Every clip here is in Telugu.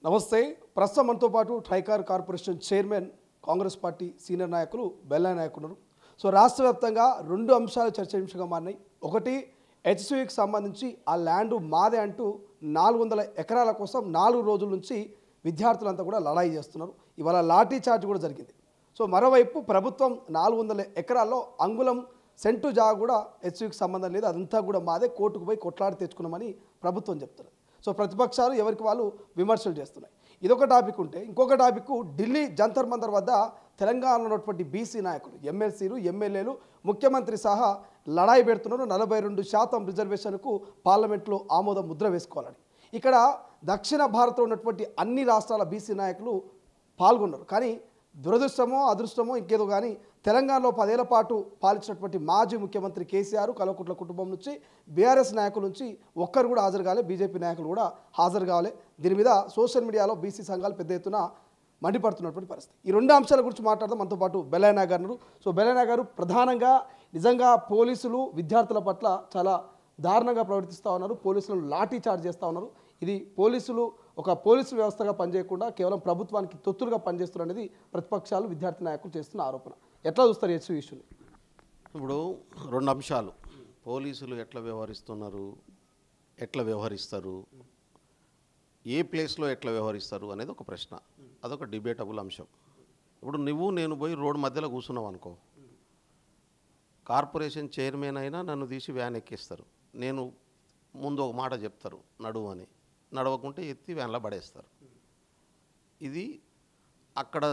నమస్తే. ప్రస్తుతం మనతో పాటు TRICOR corporation chairman Congress party senior నాయకులు బెల్లా నాయక్ ఉన్నారు. సో రాష్ట్ర వ్యాప్తంగా రెండు అంశాలు చర్చనీయాంశంగా మారినాయి. ఒకటి హెచ్సియుకి సంబంధించి ఆ ల్యాండ్ మాదే అంటూ 400 ఎకరాల కోసం 4 రోజుల నుంచి విద్యార్థులంతా కూడా లడాయి చేస్తున్నారు. ఇవాళ లాఠీ చార్జ్ కూడా జరిగింది. సో మరోవైపు ప్రభుత్వం 400 ఎకరాల్లో అంగుళం సెంటు జాగా కూడా హెచ్సియుకి సంబంధం లేదు, అదంతా కూడా మాదే, కోర్టుకు పోయి కొట్లాడి తెచ్చుకున్నామని ప్రభుత్వం చెప్తున్నారు. సో ప్రతిపక్షాలు ఎవరికి వాళ్ళు విమర్శలు చేస్తున్నాయి. ఇదొక టాపిక్ ఉంటే ఇంకొక టాపిక్ ఢిల్లీ జంతర్ మంతర్ వద్ద తెలంగాణలో ఉన్నటువంటి బీసీ నాయకులు, ఎమ్మెల్సీలు, ఎమ్మెల్యేలు, ముఖ్యమంత్రి సహా లడాయి పెడుతున్నారు. 42% రిజర్వేషన్కు పార్లమెంట్లో ఆమోద ముద్ర వేసుకోవాలని. ఇక్కడ దక్షిణ భారత్లో ఉన్నటువంటి అన్ని రాష్ట్రాల బీసీ నాయకులు పాల్గొన్నారు. కానీ దురదృష్టమో అదృష్టమో ఇంకేదో కానీ తెలంగాణలో 10 ఏళ్ల పాటు పాలించినటువంటి మాజీ ముఖ్యమంత్రి కేసీఆర్, కల్వకుంట్ల కుటుంబం నుంచి, బీఆర్ఎస్ నాయకుల నుంచి ఒక్కరు కూడా హాజరు కాలే, బీజేపీ నాయకులు కూడా హాజరు కావాలి. దీని మీద సోషల్ మీడియాలో బీసీ సంఘాలు పెద్ద ఎత్తున మండిపడుతున్నటువంటి పరిస్థితి. ఈ రెండు అంశాల గురించి మాట్లాడదాం. మనతో పాటు బెల్లా నాయక్ గారు. సో బెల్లా నాయక్ గారు, ప్రధానంగా నిజంగా పోలీసులు విద్యార్థుల పట్ల చాలా దారుణంగా ప్రవర్తిస్తూ ఉన్నారు. పోలీసులను లాఠీ చార్జ్ చేస్తూ ఉన్నారు. ఇది పోలీసులు ఒక పోలీసు వ్యవస్థగా పనిచేయకుండా కేవలం ప్రభుత్వానికి తొత్తులుగా పనిచేస్తున్నారు అనేది ప్రతిపక్షాలు, విద్యార్థి నాయకులు చేస్తున్న ఆరోపణ. ఎట్లా చూస్తారు హెచ్సి ఇష్యూని? ఇప్పుడు రెండు అంశాలు, పోలీసులు ఎట్లా వ్యవహరిస్తున్నారు, ఎట్లా వ్యవహరిస్తారు, ఏ ప్లేస్లో ఎట్లా వ్యవహరిస్తారు అనేది ఒక ప్రశ్న. అదొక డిబేటబుల్ అంశం. ఇప్పుడు నువ్వు నేను పోయి రోడ్డు మధ్యలో కూర్చున్నావు అనుకో, కార్పొరేషన్ చైర్మన్ అయినా నన్ను తీసి వ్యాన్ ఎక్కిస్తారు. నేను ముందు ఒక మాట చెప్తారు, నడువు అని. నడవకుంటే ఎత్తి వ్యాన్లో పడేస్తారు. ఇది అక్కడ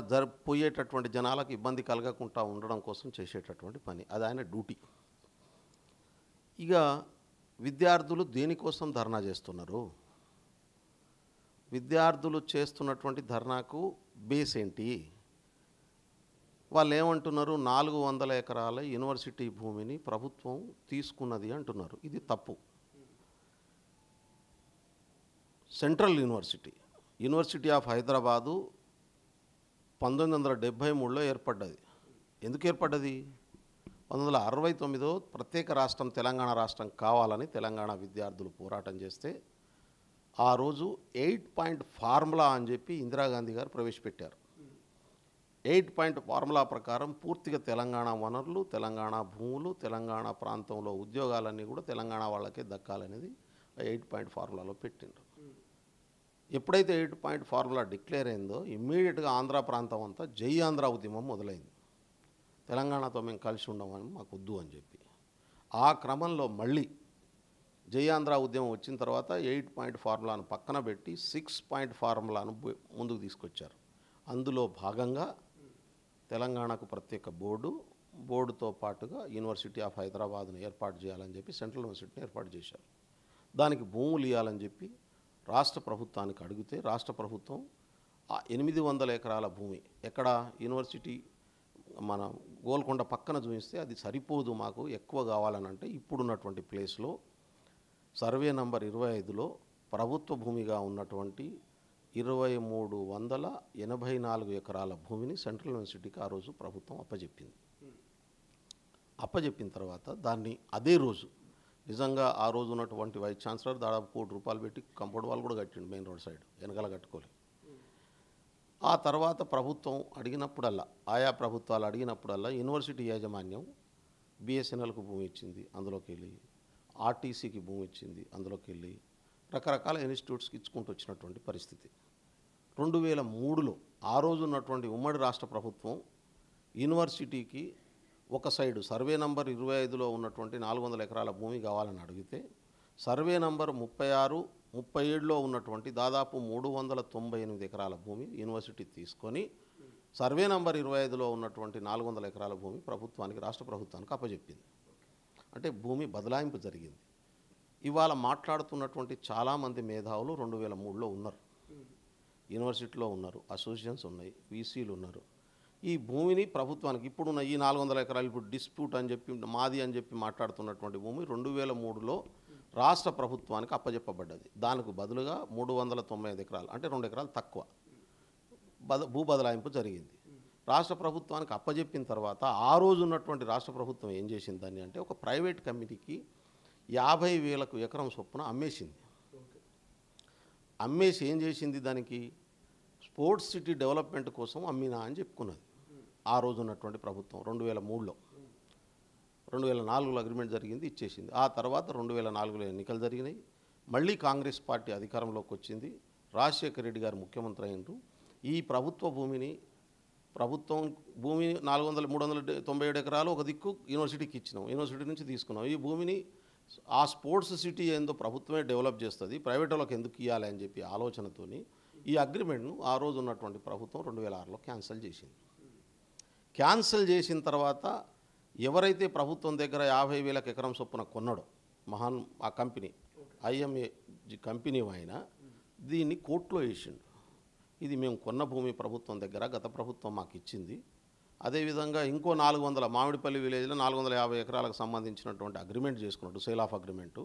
పోయేటటువంటి జనాలకు ఇబ్బంది కలగకుండా ఉండడం కోసం చేసేటటువంటి పని. అది ఆయన డ్యూటీ. ఇక విద్యార్థులు దేనికోసం ధర్నా చేస్తున్నారు? విద్యార్థులు చేస్తున్నటువంటి ధర్నాకు బేస్ ఏంటి? వాళ్ళు ఏమంటున్నారు? 400 ఎకరాల యూనివర్సిటీ భూమిని ప్రభుత్వం తీసుకున్నది అంటున్నారు. ఇది తప్పు. సెంట్రల్ యూనివర్సిటీ ఆఫ్ హైదరాబాదు 1973లో ఏర్పడ్డది. ఎందుకు ఏర్పడ్డది? 1969లో ప్రత్యేక రాష్ట్రం తెలంగాణ రాష్ట్రం కావాలని తెలంగాణ విద్యార్థులు పోరాటం చేస్తే ఆ రోజు 8 పాయింట్ ఫార్ములా అని చెప్పి ఇందిరాగాంధీ గారు ప్రవేశపెట్టారు. 8 పాయింట్ ఫార్ములా ప్రకారం పూర్తిగా తెలంగాణ వనరులు, తెలంగాణ భూములు, తెలంగాణ ప్రాంతంలో ఉద్యోగాలన్నీ కూడా తెలంగాణ వాళ్ళకే దక్కాలనేది 8 పాయింట్ ఫార్ములాలో పెట్టిండ్రు. ఎప్పుడైతే 8 పాయింట్ ఫార్ములా డిక్లేర్ అయిందో ఇమ్మీడియట్గా ఆంధ్ర ప్రాంతం అంతా జై ఆంధ్ర ఉద్యమం మొదలైంది. తెలంగాణతో మేము కలిసి ఉండమని, మాకు వద్దు అని చెప్పి. ఆ క్రమంలో మళ్ళీ జై ఆంధ్ర ఉద్యమం వచ్చిన తర్వాత 8 పాయింట్ ఫార్ములాను పక్కన పెట్టి 6 పాయింట్ ఫార్ములాను ముందుకు తీసుకొచ్చారు. అందులో భాగంగా తెలంగాణకు ప్రత్యేక బోర్డుతో పాటుగా యూనివర్సిటీ ఆఫ్ హైదరాబాద్ను ఏర్పాటు చేయాలని చెప్పి సెంట్రల్ యూనివర్సిటీని ఏర్పాటు చేశారు. దానికి భూములు ఇవ్వాలని చెప్పి రాష్ట్ర ప్రభుత్వానికి అడిగితే రాష్ట్ర ప్రభుత్వం 800 ఎకరాల భూమి, ఎక్కడ యూనివర్సిటీ మన గోల్కొండ పక్కన చూపిస్తే అది సరిపోదు, మాకు ఎక్కువ కావాలని అంటే ఇప్పుడున్నటువంటి ప్లేస్లో సర్వే నంబర్ 25లో ప్రభుత్వ భూమిగా ఉన్నటువంటి 2384 ఎకరాల భూమిని సెంట్రల్ యూనివర్సిటీకి ఆ రోజు ప్రభుత్వం అప్పజెప్పిన తర్వాత దాన్ని అదే రోజు నిజంగా ఆ రోజు ఉన్నటువంటి వైస్ ఛాన్సలర్ దాదాపు ₹1 కోటి పెట్టి కంపౌండ్ వాల్ కూడా కట్టిండు, మెయిన్ రోడ్ సైడ్ వెనకాల కట్టుకోలేదు. ఆ తర్వాత ప్రభుత్వం అడిగినప్పుడల్లా, ఆయా ప్రభుత్వాలు అడిగినప్పుడల్లా యూనివర్సిటీ యాజమాన్యం బిఎస్ఎన్ఎల్కు భూమి ఇచ్చింది, అందులోకి వెళ్ళి ఆర్టీసీకి భూమి ఇచ్చింది, అందులోకి వెళ్ళి రకరకాల ఇన్స్టిట్యూట్స్కి ఇచ్చుకుంటూ వచ్చినటువంటి పరిస్థితి. 2003లో ఆ రోజు ఉన్నటువంటి ఉమ్మడి రాష్ట్ర ప్రభుత్వం యూనివర్సిటీకి ఒక సైడు సర్వే నంబర్ 25లో ఉన్నటువంటి 400 ఎకరాల భూమి కావాలని అడిగితే సర్వే నంబర్ 36, 37లో ఉన్నటువంటి దాదాపు 398 ఎకరాల భూమి యూనివర్సిటీ తీసుకొని సర్వే నంబర్ 25లో ఉన్నటువంటి 400 ఎకరాల భూమి ప్రభుత్వానికి, రాష్ట్ర ప్రభుత్వానికి అప్పచెప్పింది. అంటే భూమి బదలాయింపు జరిగింది. ఇవాళ మాట్లాడుతున్నటువంటి చాలామంది మేధావులు 2003లో ఉన్నారు, యూనివర్సిటీలో ఉన్నారు, అసోసియేషన్స్ ఉన్నాయి, వీసీలు ఉన్నారు. ఈ భూమిని ప్రభుత్వానికి ఇప్పుడున్న ఈ 400 ఎకరాలు ఇప్పుడు డిస్ప్యూట్ అని చెప్పి మాది అని చెప్పి మాట్లాడుతున్నటువంటి భూమి 2003లో రాష్ట్ర ప్రభుత్వానికి అప్పజెప్పబడ్డది. దానికి బదులుగా 395 ఎకరాలు, అంటే 2 ఎకరాలు తక్కువ భూ బదలాయింపు జరిగింది. రాష్ట్ర ప్రభుత్వానికి అప్పజెప్పిన తర్వాత ఆ రోజు ఉన్నటువంటి రాష్ట్ర ప్రభుత్వం ఏం చేసింది దాన్ని అంటే ఒక ప్రైవేట్ కంపెనీకి 50,000 ఎకరం చొప్పున అమ్మేసింది. అమ్మేసి ఏం చేసింది, దానికి స్పోర్ట్స్ సిటీ డెవలప్మెంట్ కోసం అమ్మినా అని చెప్పుకున్నది ఆ రోజు ఉన్నటువంటి ప్రభుత్వం 2003లో. 2004లో అగ్రిమెంట్ జరిగింది, ఇచ్చేసింది. ఆ తర్వాత 2004లో ఎన్నికలు జరిగినాయి. మళ్ళీ కాంగ్రెస్ పార్టీ అధికారంలోకి వచ్చింది. రాజశేఖర రెడ్డి గారు ముఖ్యమంత్రి అయినరు. ఈ ప్రభుత్వ భూమిని భూమి 397 ఎకరాలు ఒక దిక్కు యూనివర్సిటీకి ఇచ్చినాం, యూనివర్సిటీ నుంచి తీసుకున్నాం. ఈ భూమిని ఆ స్పోర్ట్స్ సిటీ ఏందో ప్రభుత్వమే డెవలప్ చేస్తుంది, ప్రైవేట్ వాళ్ళకి ఎందుకు ఇవ్వాలి అని చెప్పి ఆలోచనతోని ఈ అగ్రిమెంట్ను ఆ రోజు ఉన్నటువంటి ప్రభుత్వం 2006లో క్యాన్సిల్ చేసింది. క్యాన్సిల్ చేసిన తర్వాత ఎవరైతే ప్రభుత్వం దగ్గర 50,000 ఎకరం చొప్పున కొన్నాడో ఆ కంపెనీ IMA కంపెనీ అయినా దీన్ని కోర్టులో వేసిండు. ఇది మేము కొన్న భూమి ప్రభుత్వం దగ్గర గత ప్రభుత్వం మాకు ఇచ్చింది. అదేవిధంగా ఇంకో 400 మామిడిపల్లి విలేజ్లో 450 ఎకరాలకు సంబంధించినటువంటి అగ్రిమెంట్ చేసుకున్నట్టు, సేల్ ఆఫ్ అగ్రిమెంటు.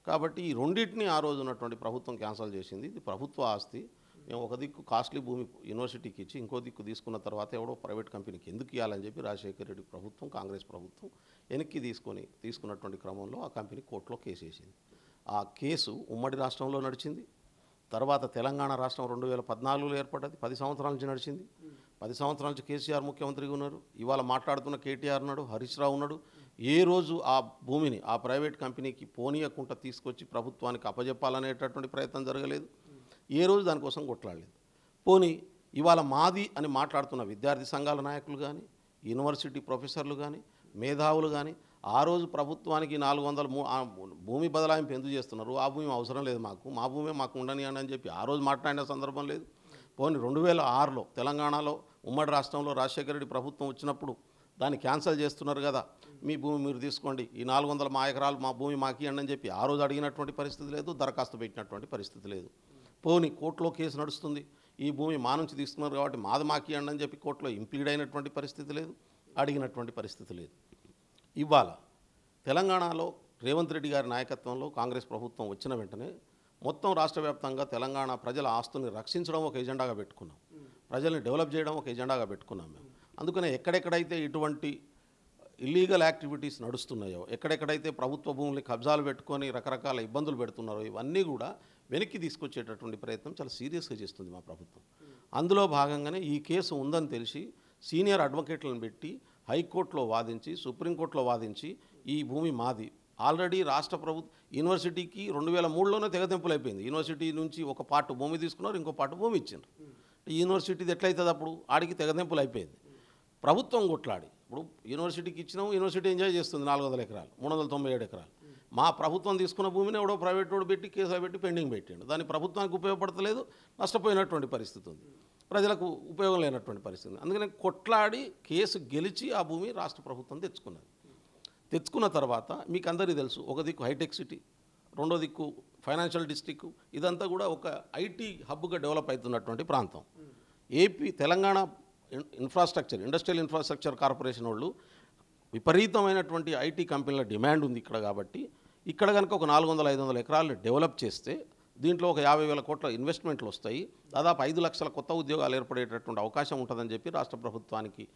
కాబట్టి ఈ రెండింటిని ఆ రోజు ఉన్నటువంటి ప్రభుత్వం క్యాన్సిల్ చేసింది. ఇది ప్రభుత్వ ఆస్తి. మేము ఒక దిక్కు కాస్ట్లీ భూమి యూనివర్సిటీకి ఇచ్చి ఇంకో దిక్కు తీసుకున్న తర్వాత ఎవడో ప్రైవేట్ కంపెనీకి ఎందుకు ఇవ్వాలని చెప్పి రాజశేఖర రెడ్డి ప్రభుత్వం, కాంగ్రెస్ ప్రభుత్వం వెనక్కి తీసుకున్నటువంటి క్రమంలో ఆ కంపెనీ కోర్టులో కేసు వేసింది. ఆ కేసు ఉమ్మడి రాష్ట్రంలో నడిచింది. తర్వాత తెలంగాణ రాష్ట్రం 2014లో ఏర్పడ్డది. 10 సంవత్సరాల నుంచి నడిచింది. 10 సంవత్సరాల నుంచి కేసీఆర్ ముఖ్యమంత్రిగా ఉన్నారు. ఇవాళ మాట్లాడుతున్న కేటీఆర్ ఉన్నాడు, హరీష్ రావు ఉన్నాడు. ఏ రోజు ఆ భూమిని ఆ ప్రైవేట్ కంపెనీకి పోనీయకుండా తీసుకొచ్చి ప్రభుత్వానికి అప్పజెప్పాలనేటటువంటి ప్రయత్నం జరగలేదు. ఏ రోజు దానికోసం కొట్లాడలేదు. పోనీ ఇవాళ మాది అని మాట్లాడుతున్న విద్యార్థి సంఘాల నాయకులు కానీ, యూనివర్సిటీ ప్రొఫెసర్లు కానీ, మేధావులు కానీ ఆ రోజు ప్రభుత్వానికి 400 భూమి బదలాయింపు ఎందుకు చేస్తున్నారు, ఆ భూమి అవసరం లేదు మాకు, మా భూమి మాకు ఉండనియండి అని చెప్పి ఆ రోజు మాట్లాడిన సందర్భం లేదు. పోనీ 2006లో తెలంగాణలో ఉమ్మడి రాష్ట్రంలో రాజశేఖర రెడ్డి ప్రభుత్వం వచ్చినప్పుడు దాన్ని క్యాన్సిల్ చేస్తున్నారు కదా, మీ భూమి మీరు తీసుకోండి, ఈ 400 ఎకరాలు మా భూమి మాకు ఇవ్వండి అని చెప్పి ఆ రోజు అడిగినటువంటి పరిస్థితి లేదు, దరఖాస్తు పెట్టినటువంటి పరిస్థితి లేదు. పోనీ కోర్టులో కేసు నడుస్తుంది, ఈ భూమి మా నుంచి తీసుకున్నారు కాబట్టి మాది మాకు ఇవ్వండి అని చెప్పి కోర్టులో ఇంప్లీడ్ అయినటువంటి పరిస్థితి లేదు, అడిగినటువంటి పరిస్థితి లేదు. ఇవాళ తెలంగాణలో రేవంత్ రెడ్డి గారి నాయకత్వంలో కాంగ్రెస్ ప్రభుత్వం వచ్చిన వెంటనే మొత్తం రాష్ట్ర వ్యాప్తంగా తెలంగాణ ప్రజల ఆస్తుల్ని రక్షించడం ఒక ఎజెండాగా పెట్టుకున్నాం, ప్రజల్ని డెవలప్ చేయడం ఒక ఎజెండాగా పెట్టుకున్నాం మేము. అందుకనే ఎక్కడెక్కడైతే ఇటువంటి ఇల్లీగల్ యాక్టివిటీస్ నడుస్తున్నాయో, ఎక్కడెక్కడైతే ప్రభుత్వ భూముల్ని కబ్జాలు పెట్టుకొని రకరకాల ఇబ్బందులు పెడుతున్నారో ఇవన్నీ కూడా వెనక్కి తీసుకొచ్చేటటువంటి ప్రయత్నం చాలా సీరియస్గా చేస్తుంది మా ప్రభుత్వం. అందులో భాగంగానే ఈ కేసు ఉందని తెలిసి సీనియర్ అడ్వకేట్లను పెట్టి హైకోర్టులో వాదించి, సుప్రీంకోర్టులో వాదించి ఈ భూమి మాది. ఆల్రెడీ రాష్ట్ర యూనివర్సిటీకి 2003లోనే తెగతెంపులు అయిపోయింది. యూనివర్సిటీ నుంచి ఒక పార్ట్ భూమి తీసుకున్నారు, ఇంకో పార్ట్ భూమి ఇచ్చారు. యూనివర్సిటీది ఎట్లయితుంది అప్పుడు ఆడికి తెగతెంపులు అయిపోయింది. ప్రభుత్వం కొట్లాడి ఇప్పుడు యూనివర్సిటీకి ఇచ్చినాము, యూనివర్సిటీ ఎంజాయ్ చేస్తుంది 400 ఎకరాలు, 397 ఎకరాలు. మా ప్రభుత్వం తీసుకున్న భూమిని ఎవడో ప్రైవేట్ వాడు పెట్టి కేసు పెట్టి పెండింగ్ పెట్టాడు. దాన్ని ప్రభుత్వానికి ఉపయోగపడతలేదు, నష్టపోయినటువంటి పరిస్థితి ఉంది, ప్రజలకు ఉపయోగం లేనటువంటి పరిస్థితి. అందుకని కొట్లాడి కేసు గెలిచి ఆ భూమి రాష్ట్ర ప్రభుత్వం తెచ్చుకున్నది. తెచ్చుకున్న తర్వాత మీకు అందరికీ తెలుసు, ఒక దిక్కు హైటెక్ సిటీ, రెండో దిక్కు ఫైనాన్షియల్ డిస్ట్రిక్ట్, ఇదంతా కూడా ఒక ఐటీ హబ్గా డెవలప్ అవుతున్నటువంటి ప్రాంతం. తెలంగాణ ఇండస్ట్రియల్ ఇన్ఫ్రాస్ట్రక్చర్ కార్పొరేషన్ వాళ్ళు విపరీతమైనటువంటి ఐటీ కంపెనీల డిమాండ్ ఉంది ఇక్కడ. కాబట్టి ఇక్కడ కనుక ఒక 400-500 ఎకరాలను డెవలప్ చేస్తే దీంట్లో ఒక 50,000 కోట్ల ఇన్వెస్ట్మెంట్లు వస్తాయి, దాదాపు 5 లక్షల కొత్త ఉద్యోగాలు ఏర్పడేటటువంటి అవకాశం ఉంటుందని చెప్పి రాష్ట్ర ప్రభుత్వానికి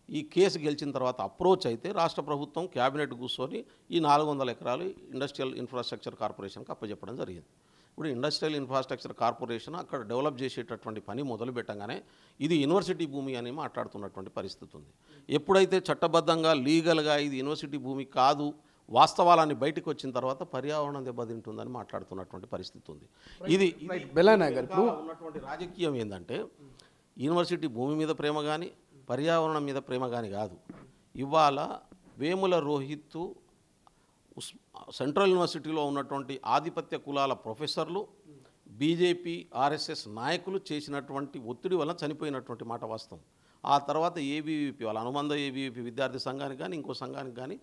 ఈ కేసు గెలిచిన తర్వాత అప్రోచ్ అయితే రాష్ట్ర ప్రభుత్వం క్యాబినెట్ కూర్చొని ఈ 400 ఎకరాలు ఇండస్ట్రియల్ ఇన్ఫ్రాస్ట్రక్చర్ కార్పొరేషన్కి అప్పచెప్పడం జరిగింది. ఇప్పుడు ఇండస్ట్రియల్ ఇన్ఫ్రాస్ట్రక్చర్ కార్పొరేషన్ అక్కడ డెవలప్ చేసేటటువంటి పని మొదలు పెట్టగానే ఇది యూనివర్సిటీ భూమి అని మాట్లాడుతున్నటువంటి పరిస్థితి ఉంది. ఎప్పుడైతే చట్టబద్ధంగా లీగల్గా ఇది యూనివర్సిటీ భూమి కాదు, వాస్తవాలని బయటకు వచ్చిన తర్వాత పర్యావరణం దెబ్బతింటుందని మాట్లాడుతున్నటువంటి పరిస్థితి ఉంది. ఇది ఉన్నటువంటి రాజకీయం ఏంటంటే యూనివర్సిటీ భూమి మీద ప్రేమ కానీ పర్యావరణం మీద ప్రేమ కానీ కాదు. ఇవాళ వేముల రోహిత్ సెంట్రల్ యూనివర్సిటీలో ఉన్నటువంటి ఆధిపత్య కులాల ప్రొఫెసర్లు, బీజేపీ ఆర్ఎస్ఎస్ నాయకులు చేసినటువంటి ఒత్తిడి వల్ల చనిపోయినటువంటి మాట వాస్తవం. ఆ తర్వాత ఏబీవీపీ వాళ్ళ అనుబంధ ఏబీవీపీ విద్యార్థి సంఘానికి కానీ ఇంకో సంఘానికి కానీ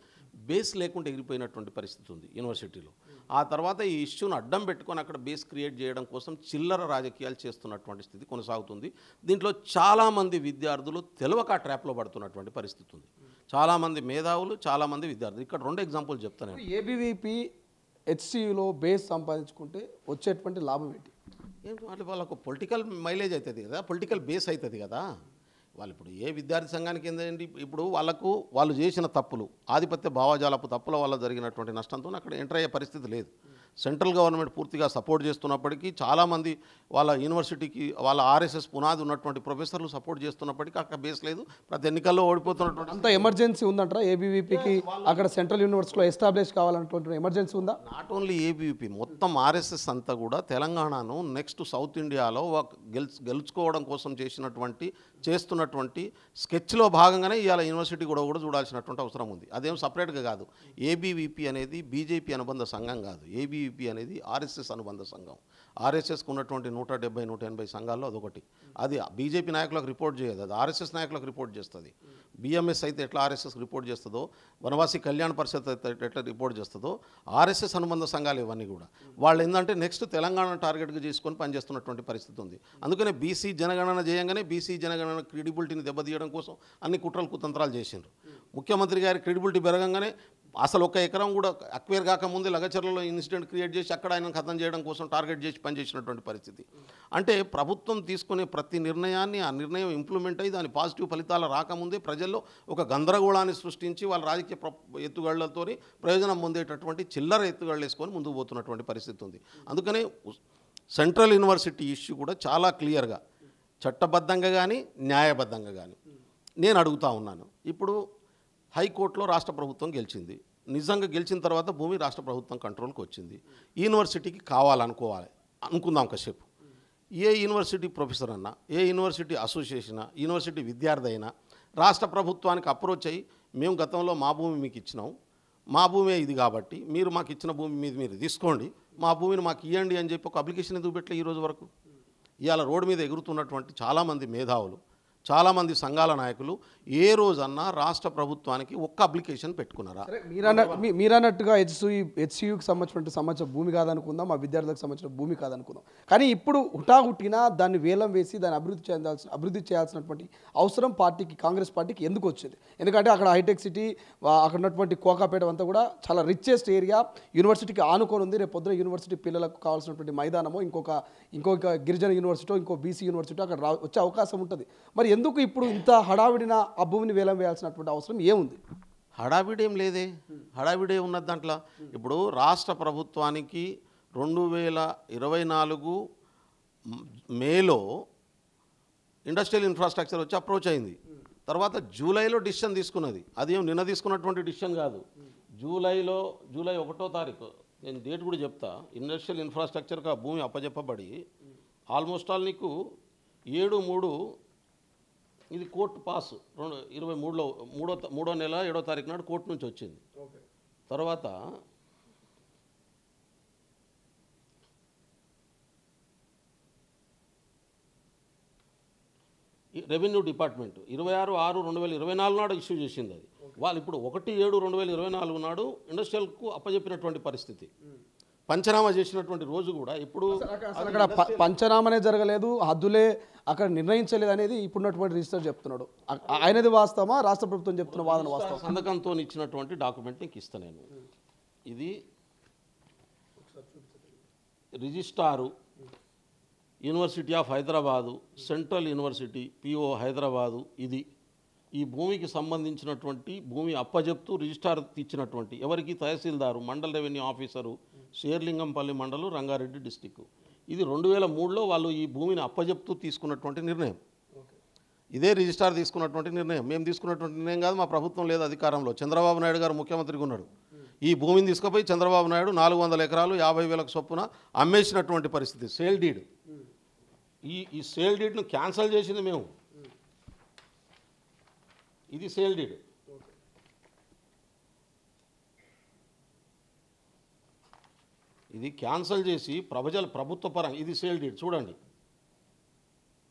బేస్ లేకుండా ఎగిరిపోయినటువంటి పరిస్థితి ఉంది యూనివర్సిటీలో. ఆ తర్వాత ఈ ఇష్యూను అడ్డం పెట్టుకొని అక్కడ బేస్ క్రియేట్ చేయడం కోసం చిల్లర రాజకీయాలు చేస్తున్నటువంటి స్థితి కొనసాగుతుంది. దీంట్లో చాలామంది విద్యార్థులు తెలియక ట్రాప్లో పడుతున్నటువంటి పరిస్థితి ఉంది. చాలామంది మేధావులు, చాలామంది విద్యార్థులు. ఇక్కడ 2 ఎగ్జాంపుల్ చెప్తాను. ఏబీవీపీ హెచ్సియులో బేస్ సంపాదించుకుంటే వచ్చేటువంటి లాభం ఏంటి? వాళ్ళకు పొలిటికల్ మైలేజ్ అవుతుంది కదా, పొలిటికల్ బేస్ అవుతుంది కదా. వాళ్ళు ఇప్పుడు ఏ విద్యార్థి సంఘానికి ఏంటంటే ఇప్పుడు వాళ్ళు చేసిన తప్పులు, ఆధిపత్య భావజాలపు తప్పుల వల్ల జరిగినటువంటి నష్టంతో అక్కడ ఎంటర్ అయ్యే పరిస్థితి లేదు. సెంట్రల్ గవర్నమెంట్ పూర్తిగా సపోర్ట్ చేస్తున్నప్పటికీ, చాలామంది వాళ్ళ యూనివర్సిటీకి వాళ్ళ ఆర్ఎస్ఎస్ పునాది ఉన్నటువంటి ప్రొఫెసర్లు సపోర్ట్ చేస్తున్నప్పటికీ అక్కడ బేస్ లేదు. ప్రతి ఎన్నికల్లో ఓడిపోతున్నటువంటి అంత ఎమర్జెన్సీ ఉందంటారా ఏబీవీపీకి అక్కడ సెంట్రల్ యూనివర్సిటీలో ఎస్టాబ్లిష్ కావాలన్నటువంటి ఎమర్జెన్సీ ఉందా? నాట్ ఓన్లీ ఏబీవీపీ, మొత్తం ఆర్ఎస్ఎస్ అంతా కూడా తెలంగాణను నెక్స్ట్ సౌత్ ఇండియాలో గెలుచుకోవడం కోసం చేస్తున్నటువంటి స్కెచ్లో భాగంగానే ఇవాళ యూనివర్సిటీ కూడా చూడాల్సినటువంటి అవసరం ఉంది. అదేం సపరేట్గా కాదు. ఏబీవీపీ అనేది బీజేపీ అనుబంధ సంఘం కాదు. ఏబీవీపీ అనేది ఆర్ఎస్ఎస్ అనుబంధ సంఘం. ఆర్ఎస్ఎస్కు ఉన్నటువంటి 170-180 సంఘాల్లో అదొకటి. అది బీజేపీ నాయకులకు రిపోర్ట్ చేయదు, అది ఆర్ఎస్ఎస్ నాయకులకు రిపోర్ట్ చేస్తుంది. బిఎంఎస్ అయితే ఎట్లా ఆర్ఎస్ఎస్ రిపోర్ట్ చేస్తుందో, వనవాసి కళ్యాణ పరిషత్ అయితే ఎట్లా రిపోర్ట్ చేస్తుందో, ఆర్ఎస్ఎస్ అనుబంధ సంఘాలు ఇవన్నీ కూడా వాళ్ళు ఏంటంటే నెక్స్ట్ తెలంగాణ టార్గెట్గా చేసుకొని పనిచేస్తున్నటువంటి పరిస్థితి ఉంది. అందుకనే బీసీ జనగణన చేయంగానే బీసీ జనగణన క్రెడిబిలిటీని దెబ్బతీయడం కోసం అన్ని కుట్రలు కుతంత్రాలు చేసిండ్రు. ముఖ్యమంత్రి గారి క్రెడిబిలిటీ పెరగంగానే అసలు ఒక ఎకరం కూడా అక్వైర్ కాకముందే లగచర్లలో ఇన్సిడెంట్ క్రియేట్ చేసి అక్కడ ఆయన ఖతం చేయడం కోసం టార్గెట్ చేసి పనిచేసినటువంటి పరిస్థితి. అంటే ప్రభుత్వం తీసుకునే ప్రతి నిర్ణయాన్ని, ఆ నిర్ణయం ఇంప్లిమెంట్ అయ్యి దాని పాజిటివ్ ఫలితాలు రాకముందే ప్రజల్లో ఒక గందరగోళాన్ని సృష్టించి వాళ్ళ రాజకీయ ఎత్తుగళ్లతో ప్రయోజనం పొందేటటువంటి చిల్లర ఎత్తుగళ్ళు వేసుకొని ముందుకు పోతున్నటువంటి పరిస్థితి ఉంది. అందుకనే సెంట్రల్ యూనివర్సిటీ ఇష్యూ కూడా చాలా క్లియర్గా చట్టబద్ధంగా కానీ న్యాయబద్ధంగా కానీ నేను అడుగుతా ఉన్నాను. ఇప్పుడు హైకోర్టులో రాష్ట్ర ప్రభుత్వం గెలిచింది. నిజంగా గెలిచిన తర్వాత భూమి రాష్ట్ర ప్రభుత్వం కంట్రోల్కి వచ్చింది. యూనివర్సిటీకి అనుకుందాం కాసేపు. ఏ యూనివర్సిటీ ప్రొఫెసర్ అన్నా, ఏ యూనివర్సిటీ అసోసియేషన్, యూనివర్సిటీ విద్యార్థి అయినా రాష్ట్ర ప్రభుత్వానికి అప్రోచ్ అయ్యి మేము గతంలో మా భూమి మీకు ఇచ్చినాం, మా భూమే ఇది కాబట్టి మీరు మాకు ఇచ్చిన భూమి మీద మీరు తీసుకోండి, మా భూమిని మాకు ఇవ్వండి అని చెప్పి ఒక అప్లికేషన్ ఎందుకు పెట్టలే ఈరోజు వరకు? ఇవాళ రోడ్డు మీద ఎగురుతున్నటువంటి చాలామంది మేధావులు, చాలామంది సంఘాల నాయకులు ఏ రోజన్నా రాష్ట్ర ప్రభుత్వానికి ఒక్క అప్లికేషన్ పెట్టుకున్నారా? మీరన్నట్టుగా హెచ్సియుకి సంబంధించిన భూమి కాదనుకుందాం, మా విద్యార్థులకు సంబంధించిన భూమి కాదనుకుందాం. కానీ ఇప్పుడు హుటాహుట్టినా దాన్ని వేలం వేసి దాన్ని అభివృద్ధి చేయాల్సినటువంటి అవసరం కాంగ్రెస్ పార్టీకి ఎందుకు వచ్చింది? ఎందుకంటే అక్కడ హైటెక్ సిటీ, అక్కడ ఉన్నటువంటి కోకాపేట అంతా కూడా చాలా రిచెస్ట్ ఏరియా, యూనివర్సిటీకి ఆనుకొని ఉంది. రేపు పొద్దున యూనివర్సిటీ పిల్లలకు కావాల్సినటువంటి మైదానమో ఇంకొక గిరిజన యూనివర్సిటీ, ఇంకో బీసీ యూనివర్సిటీ అక్కడ వచ్చే అవకాశం ఉంటుంది. మరి ఎందుకు ఇప్పుడు ఇంత హడావిడిన ఆ భూమిని వేలం వేయాల్సినటువంటి అవసరం ఏముంది? హడావిడేం లేదే, హడావిడే ఉన్నది దాంట్లో. ఇప్పుడు రాష్ట్ర ప్రభుత్వానికి 2024 మేలో ఇండస్ట్రియల్ ఇన్ఫ్రాస్ట్రక్చర్ వచ్చి అప్రోచ్ అయింది. తర్వాత జూలైలో డిసిషన్ తీసుకున్నది. అదేం నిన్న తీసుకున్నటువంటి డిసిషన్ కాదు. జూలై 1వ తారీఖు, నేను డేట్ కూడా చెప్తా, ఇండస్ట్రియల్ ఇన్ఫ్రాస్ట్రక్చర్కి ఆ భూమి అప్పచెప్పబడి ఆల్మోస్ట్ ఆల్ నీకు 7/3 ఇది కోర్టు పాస్ 2023లో 3వ నెల 7వ తారీఖు నాడు కోర్టు నుంచి వచ్చింది. తర్వాత రెవెన్యూ డిపార్ట్మెంట్ 26/6/2024 నాడు ఇష్యూ చేసింది. అది వాళ్ళు ఇప్పుడు 1/7/2024 నాడు ఇండస్ట్రియల్కు అప్పచెప్పినటువంటి పరిస్థితి. పంచనామా చేసినటువంటి రోజు కూడా ఇప్పుడు అక్కడ పంచనామానే జరగలేదు, హద్దులే అక్కడ నిర్ణయించలేదు అనేది ఇప్పుడున్నటువంటి రిజిస్టర్ చెప్తున్నాడు. ఆయనది వాస్తవమా, రాష్ట్ర ప్రభుత్వం చెప్తున్న వాదన వాస్తవం? సంతకంతో ఇచ్చినటువంటి డాక్యుమెంట్ నీకు ఇస్తా నేను. ఇది registrar university of Hyderabad, central university PO Hyderabad. ఇది ఈ భూమికి సంబంధించినటువంటి భూమి అప్పజెప్తూ రిజిస్టార్ ఇచ్చినటువంటి ఎవరికి? తహసీల్దారు, మండల రెవెన్యూ ఆఫీసరు, షేర్లింగంపల్లి మండలం, రంగారెడ్డి డిస్టిక్. ఇది 2003లో వాళ్ళు ఈ భూమిని అప్పజెప్తూ తీసుకున్నటువంటి నిర్ణయం. ఇదే రిజిస్టార్ తీసుకున్నటువంటి నిర్ణయం. మేము తీసుకున్నటువంటి నిర్ణయం కాదు, మా ప్రభుత్వం లేదు అధికారంలో. చంద్రబాబు నాయుడు గారు ముఖ్యమంత్రిగా ఉన్నాడు. ఈ భూమిని తీసుకుపోయి చంద్రబాబు నాయుడు 400 ఎకరాలు 50,000 చొప్పున అమ్మేసినటువంటి పరిస్థితి. Sale deed. ఈ సేల్ డీడ్ను క్యాన్సల్ చేసింది మేము. ఇది సేల్ డీడ్. ఇది క్యాన్సల్ చేసి ప్రభుత్వ పరంగా ఇది సేల్ డీడ్ చూడండి.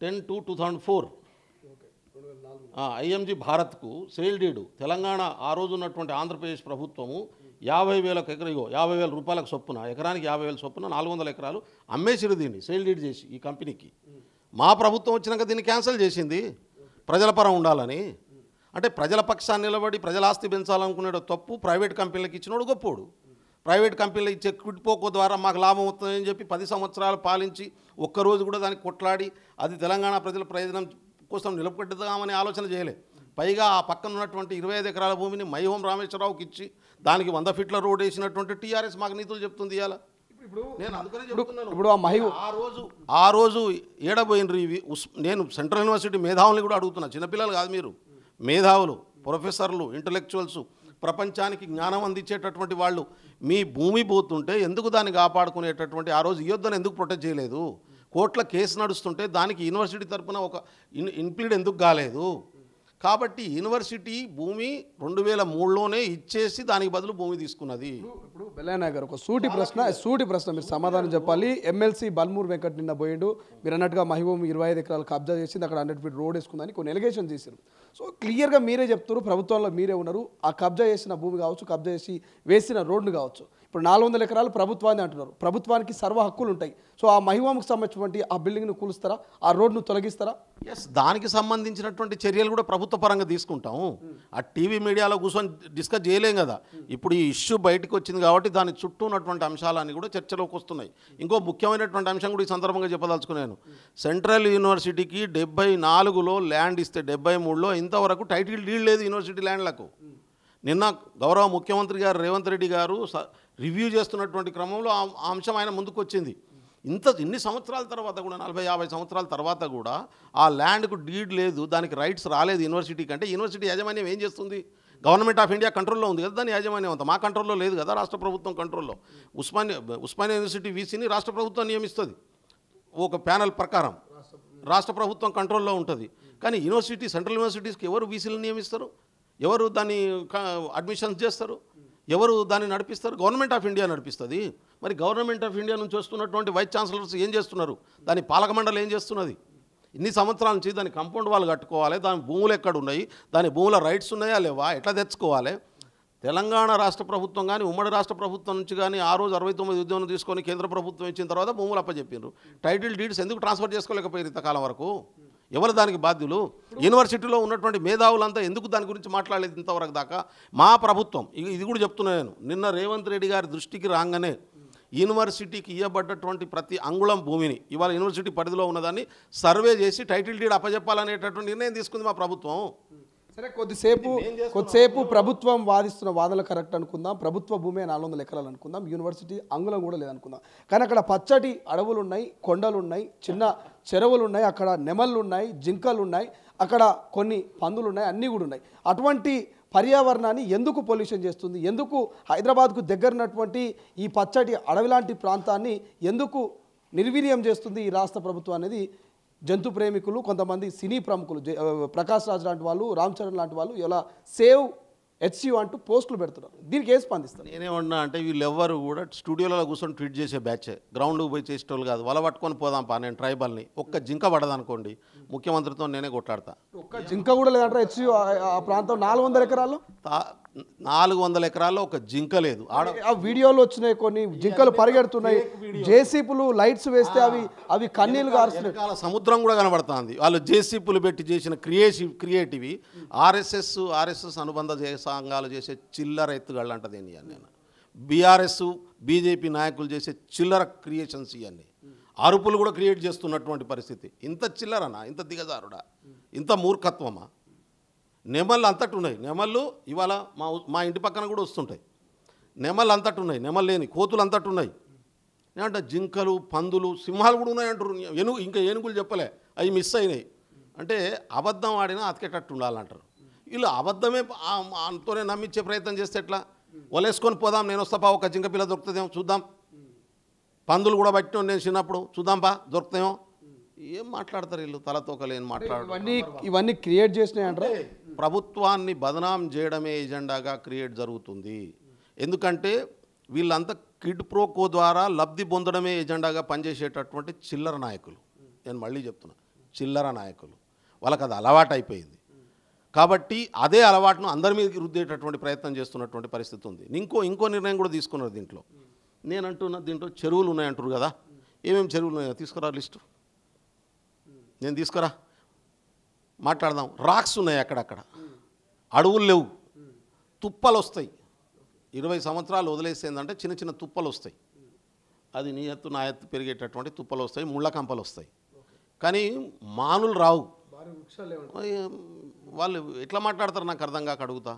10/2/2004 ఐఎంజీ భారత్కు సేల్ డీడు తెలంగాణ ఆ రోజు ఉన్నటువంటి ఆంధ్రప్రదేశ్ ప్రభుత్వము 50,000 రూపాయలకు చొప్పున, ఎకరానికి 50,000 చొప్పున 400 ఎకరాలు అమ్మేసిరు. దీన్ని సేల్ డీడ్ చేసి ఈ కంపెనీకి. మా ప్రభుత్వం వచ్చినాక దీన్ని క్యాన్సల్ చేసింది ప్రజల పరం ఉండాలని. అంటే ప్రజల పక్షాన్ని నిలబడి ప్రజల ఆస్తి పెంచాలనుకునేడు తప్పు, ప్రైవేట్ కంపెనీలకు ఇచ్చినోడు గొప్పోడు. ప్రైవేట్ కంపెనీలు ఇచ్చే క్విడ్ పోకో ద్వారా మాకు లాభం వస్తుందని చెప్పి 10 సంవత్సరాలు పాలించి ఒక్కరోజు కూడా దానికి కొట్లాడి అది తెలంగాణ ప్రజల ప్రయోజనం కోసం నిలబెట్టుదామని ఆలోచన చేయలే. పైగా ఆ పక్కన ఉన్నటువంటి 25 ఎకరాల భూమిని మైహోం రామేశ్వరరావుకి ఇచ్చి దానికి 100 ఫీట్ల రోడ్ వేసినటువంటి టీఆర్ఎస్ మాకు నీతులు చెప్తుంది. ఇవాళ నేను అందుకనే చెప్తున్నాను. ఇప్పుడు ఆ రోజు ఏడబోయినరు ఇవి నేను సెంట్రల్ యూనివర్సిటీ మేధావుల్ని కూడా అడుగుతున్నా, చిన్నపిల్లలు కాదు మీరు, మేధావులు, ప్రొఫెసర్లు, ఇంటలెక్చువల్స్, ప్రపంచానికి జ్ఞానం అందించేటటువంటి వాళ్ళు, మీ భూమి పోతుంటే ఎందుకు దాన్ని కాపాడుకునేటటువంటి ఆ రోజు ఇయ్యొద్దని ఎందుకు ప్రొటెక్ట్ చేయలేదు? కోర్టుల కేసు నడుస్తుంటే దానికి యూనివర్సిటీ తరపున ఒక ఇన్ప్లీడ్ ఎందుకు కాలేదు? కాబట్టి యూనివర్సిటీ భూమి 2003లోనే ఇచ్చేసి దానికి బదులు భూమి తీసుకున్నది. ఇప్పుడు బెల్లయ్య గారు ఒక సూటి ప్రశ్న మీరు సమాధానం చెప్పాలి. ఎమ్మెల్సీ బల్మూర్ వెంకట్ నిన్న పోయిండు, మీరు అన్నట్టుగా మహిబూమ్ 25 ఎకరాలు కబ్జా చేసింది, అక్కడ 100 ఫీట్ రోడ్ వేసుకుందని కొన్ని ఎలిగేషన్ చేశారు. సో క్లియర్గా మీరే చెప్తారు, ప్రభుత్వంలో మీరే ఉన్నారు, ఆ కబ్జా చేసిన భూమి కావచ్చు, కబ్జా చేసి వేసిన రోడ్డు కావచ్చు, ఇప్పుడు 400 ఎకరాలు ప్రభుత్వాన్ని అంటున్నారు, ప్రభుత్వానికి సర్వ హక్కులు ఉంటాయి. సో ఆ మహిమాకు సంబంధించినటువంటి ఆ బిల్డింగ్ను కూలుస్తారా, ఆ రోడ్ను తొలగిస్తారా? ఎస్, దానికి సంబంధించినటువంటి చర్యలు కూడా ప్రభుత్వ పరంగా తీసుకుంటాం. ఆ టీవీ మీడియాలో కూర్చొని డిస్కస్ చేయలేం కదా. ఇప్పుడు ఈ ఇష్యూ బయటకు వచ్చింది కాబట్టి దాని చుట్టూ ఉన్నటువంటి అంశాలన్నీ కూడా చర్చలోకి వస్తున్నాయి. ఇంకో ముఖ్యమైనటువంటి అంశం కూడా ఈ సందర్భంగా చెప్పదలుచుకున్నాను. సెంట్రల్ యూనివర్సిటీకి 74లో ల్యాండ్ ఇస్తే 73లో ఇంతవరకు టైటిల్ డీడ్ లేదు యూనివర్సిటీ ల్యాండ్లకు. నిన్న గౌరవ ముఖ్యమంత్రి గారు రేవంత్ రెడ్డి గారు రివ్యూ చేస్తున్నటువంటి క్రమంలో ఆ అంశం ఆయన ముందుకు వచ్చింది. ఇన్ని సంవత్సరాల తర్వాత కూడా, 40-50 సంవత్సరాల తర్వాత కూడా ఆ ల్యాండ్కు డీడ్ లేదు, దానికి రైట్స్ రాలేదు యూనివర్సిటీకి. అంటే యూనివర్సిటీ యాజమాన్యం ఏం చేస్తుంది? గవర్నమెంట్ ఆఫ్ ఇండియా కంట్రోల్లో ఉంది కదా దాని యాజమాన్యం అంతా, మా కంట్రోల్లో లేదు కదా, రాష్ట్ర ప్రభుత్వం కంట్రోల్లో. ఉస్మానియా యూనివర్సిటీ వీసీని రాష్ట్ర ప్రభుత్వం నియమిస్తుంది ఒక ప్యానెల్ ప్రకారం, రాష్ట్ర ప్రభుత్వం కంట్రోల్లో ఉంటుంది. కానీ యూనివర్సిటీ, సెంట్రల్ యూనివర్సిటీస్కి ఎవరు వీసీలు నియమిస్తారు? ఎవరు దాన్ని అడ్మిషన్స్ చేస్తారు? ఎవరు దాన్ని నడిపిస్తారు? గవర్నమెంట్ ఆఫ్ ఇండియా నడిపిస్తుంది. మరి గవర్నమెంట్ ఆఫ్ ఇండియా నుంచి వస్తున్నటువంటి వైస్ ఛాన్సలర్స్ ఏం చేస్తున్నారు? దాని పాలక మండలి ఏం చేస్తున్నది? ఇన్ని సంవత్సరాల నుంచి దాని కాంపౌండ్ వాళ్ళు కట్టుకోవాలి, దాని భూములు ఎక్కడ ఉన్నాయి, దాని భూముల రైట్స్ ఉన్నాయా లేవా, ఎట్లా తెచ్చుకోవాలి? తెలంగాణ రాష్ట్ర ప్రభుత్వం కానీ ఉమ్మడి రాష్ట్ర ప్రభుత్వం నుంచి కానీ ఆ రోజు 69 ఉద్యోగం తీసుకొని కేంద్ర ప్రభుత్వం ఇచ్చిన తర్వాత భూములు అప్పచెప్పారు. టైటిల్ డీడ్స్ ఎందుకు ట్రాన్స్ఫర్ చేసుకోలేకపోయారు ఇంతకాలం వరకు? ఎవరు దానికి బాధ్యులు? యూనివర్సిటీలో ఉన్నటువంటి మేధావులంతా ఎందుకు దాని గురించి మాట్లాడలేదు ఇంతవరకు దాకా? మా ప్రభుత్వం ఇది కూడా చెప్తున్నాను నేను, నిన్న రేవంత్ రెడ్డి గారి దృష్టికి రాగానే యూనివర్సిటీకి ఇవ్వబడ్డటువంటి ప్రతి అంగుళం భూమిని ఇవాళ యూనివర్సిటీ పరిధిలో ఉన్నదాన్ని సర్వే చేసి టైటిల్ డీడ్ అప్పచెప్పాలనేటటువంటి నిర్ణయం తీసుకుంది మా ప్రభుత్వం. సరే, కొద్దిసేపు ప్రభుత్వం వాదిస్తున్న వాదనలు కరెక్ట్ అనుకుందాం, ప్రభుత్వ భూమి 400 ఎకరాలు అనుకుందాం, యూనివర్సిటీ అంగుళం కూడా లేదనుకుందాం. కానీ అక్కడ పచ్చటి అడవులు ఉన్నాయి, కొండలు ఉన్నాయి, చిన్న చెరువులు ఉన్నాయి, అక్కడ నెమళ్ళు ఉన్నాయి, జింకలు ఉన్నాయి, అక్కడ కొన్ని పందులు ఉన్నాయి, అన్నీ కూడా ఉన్నాయి. అటువంటి పర్యావరణాన్ని ఎందుకు పొల్యూషన్ చేస్తుంది? ఎందుకు హైదరాబాద్కు దగ్గరనటువంటి ఈ పచ్చటి అడవి లాంటి ప్రాంతాన్ని ఎందుకు నిర్వీర్యం చేస్తుంది ఈ రాష్ట్ర ప్రభుత్వం అనేది జంతు ప్రేమికులు, కొంతమంది సినీ ప్రముఖులు, ప్రకాష్ రాజ్ లాంటి వాళ్ళు, రామ్ చరణ్ లాంటి వాళ్ళు ఇలా సేవ్ హెచ్సియు అంటూ పోస్టులు పెడుతున్నారు. దీనికి ఏ స్పందిస్తారు? నేనేమన్నా అంటే వీళ్ళెవ్వరు కూడా స్టూడియోలలో కూర్చొని ట్వీట్ చేసే బ్యాచే, గ్రౌండ్కి పోయి చేసేటోళ్ళు కాదు. వల పట్టుకొని పోదాంపా, నేను ట్రైబల్ని, ఒక్క జింక పడదనుకోండి ముఖ్యమంత్రితో నేనే కొట్లాడతా. ఒక్క జింక కూడా లేదంటారా హెచ్సియు ఆ ప్రాంతం 400 ఎకరాల్లో? 400 ఎకరాల్లో ఒక జింక లేదు. ఆ వీడియోలు వచ్చినాయి, కొన్ని జింకలు పరిగెడుతున్నాయి, జేసీపులు లైట్స్ వేస్తే అవి కన్నీళ్ళు గారుస్తున్నాయి, సముద్రం కూడా కనబడుతుంది. వాళ్ళు జేసీపులు పెట్టి చేసిన క్రియేటివ్ ఆర్ఎస్ఎస్ అనుబంధ సంఘాలు చేసే చిల్లర ఎత్తుగాళ్ళు అంటది నేను. బీఆర్ఎస్ బీజేపీ నాయకులు చేసే చిల్లర క్రియేషన్స్ ఇవన్నీ, అరుపులు కూడా క్రియేట్ చేస్తున్నటువంటి పరిస్థితి. ఇంత చిల్లరనా? ఇంత దిగజారుడా? ఇంత మూర్ఖత్వమా? నెమళ్ళు అంతటి ఉన్నాయి. నెమళ్ళు ఇవాళ మా ఇంటి పక్కన కూడా వస్తుంటాయి. నెమళ్ళు అంతటి ఉన్నాయి, నెమళ్ళు లేని కోతులు అంతటి ఉన్నాయి. ఏమంటే జింకలు, పందులు, సింహాలు కూడా ఉన్నాయంటారు. ఇంకా ఏనుగులు చెప్పలే, అవి మిస్ అయినాయి. అంటే అబద్ధం ఆడినా అతికేటట్టు ఉండాలంటారు. వీళ్ళు అబద్ధమే అంతోనే నమ్మించే ప్రయత్నం చేస్తే ఎట్లా? వలేసుకొని పోదాం, నేను వస్తాపా, ఒక జింక పిల్ల దొరుకుతుందేమో చూద్దాం, పందులు కూడా పట్టిన నేను చిన్నప్పుడు చూద్దాంపా దొరుకుతాయేమో. ఏం మాట్లాడతారు వీళ్ళు? తలతోకలేని మాట్లాడతారు. ఇవన్నీ క్రియేట్ చేసినాయంటారు. ప్రభుత్వాన్ని బదనాం చేయడమే ఎజెండాగా క్రియేట్ జరుగుతుంది. ఎందుకంటే వీళ్ళంతా కిడ్ ప్రోకో ద్వారా లబ్ధి పొందడమే ఎజెండాగా పనిచేసేటటువంటి చిల్లర నాయకులు. నేను మళ్ళీ చెప్తున్నా, చిల్లర నాయకులు. వాళ్ళకి అది అలవాటు అయిపోయింది. కాబట్టి అదే అలవాటును అందరి మీదకి రుద్దేటటువంటి ప్రయత్నం చేస్తున్నటువంటి పరిస్థితి ఉంది. ఇంకో నిర్ణయం కూడా తీసుకున్నారు దీంట్లో. నేను అంటున్నా, దీంట్లో చెరువులు ఉన్నాయంటారు కదా, ఏమేమి చెరువులు ఉన్నాయో తీసుకురా లిస్టు, నేను తీసుకురా మాట్లాడదాం. రాక్స్ ఉన్నాయి అక్కడక్కడ, అడవులు లేవు, తుప్పలు వస్తాయి. 20 సంవత్సరాలు వదిలేసేందంటే చిన్న చిన్న తుప్పలు వస్తాయి. అది నీ ఎత్తు నా ఎత్తు పెరిగేటటువంటి తుప్పలు వస్తాయి, ముళ్ళ కంపలు వస్తాయి. కానీ మానులు రావు. వాళ్ళు ఎట్లా మాట్లాడతారు నాకు అర్థం కాక అడుగుతా.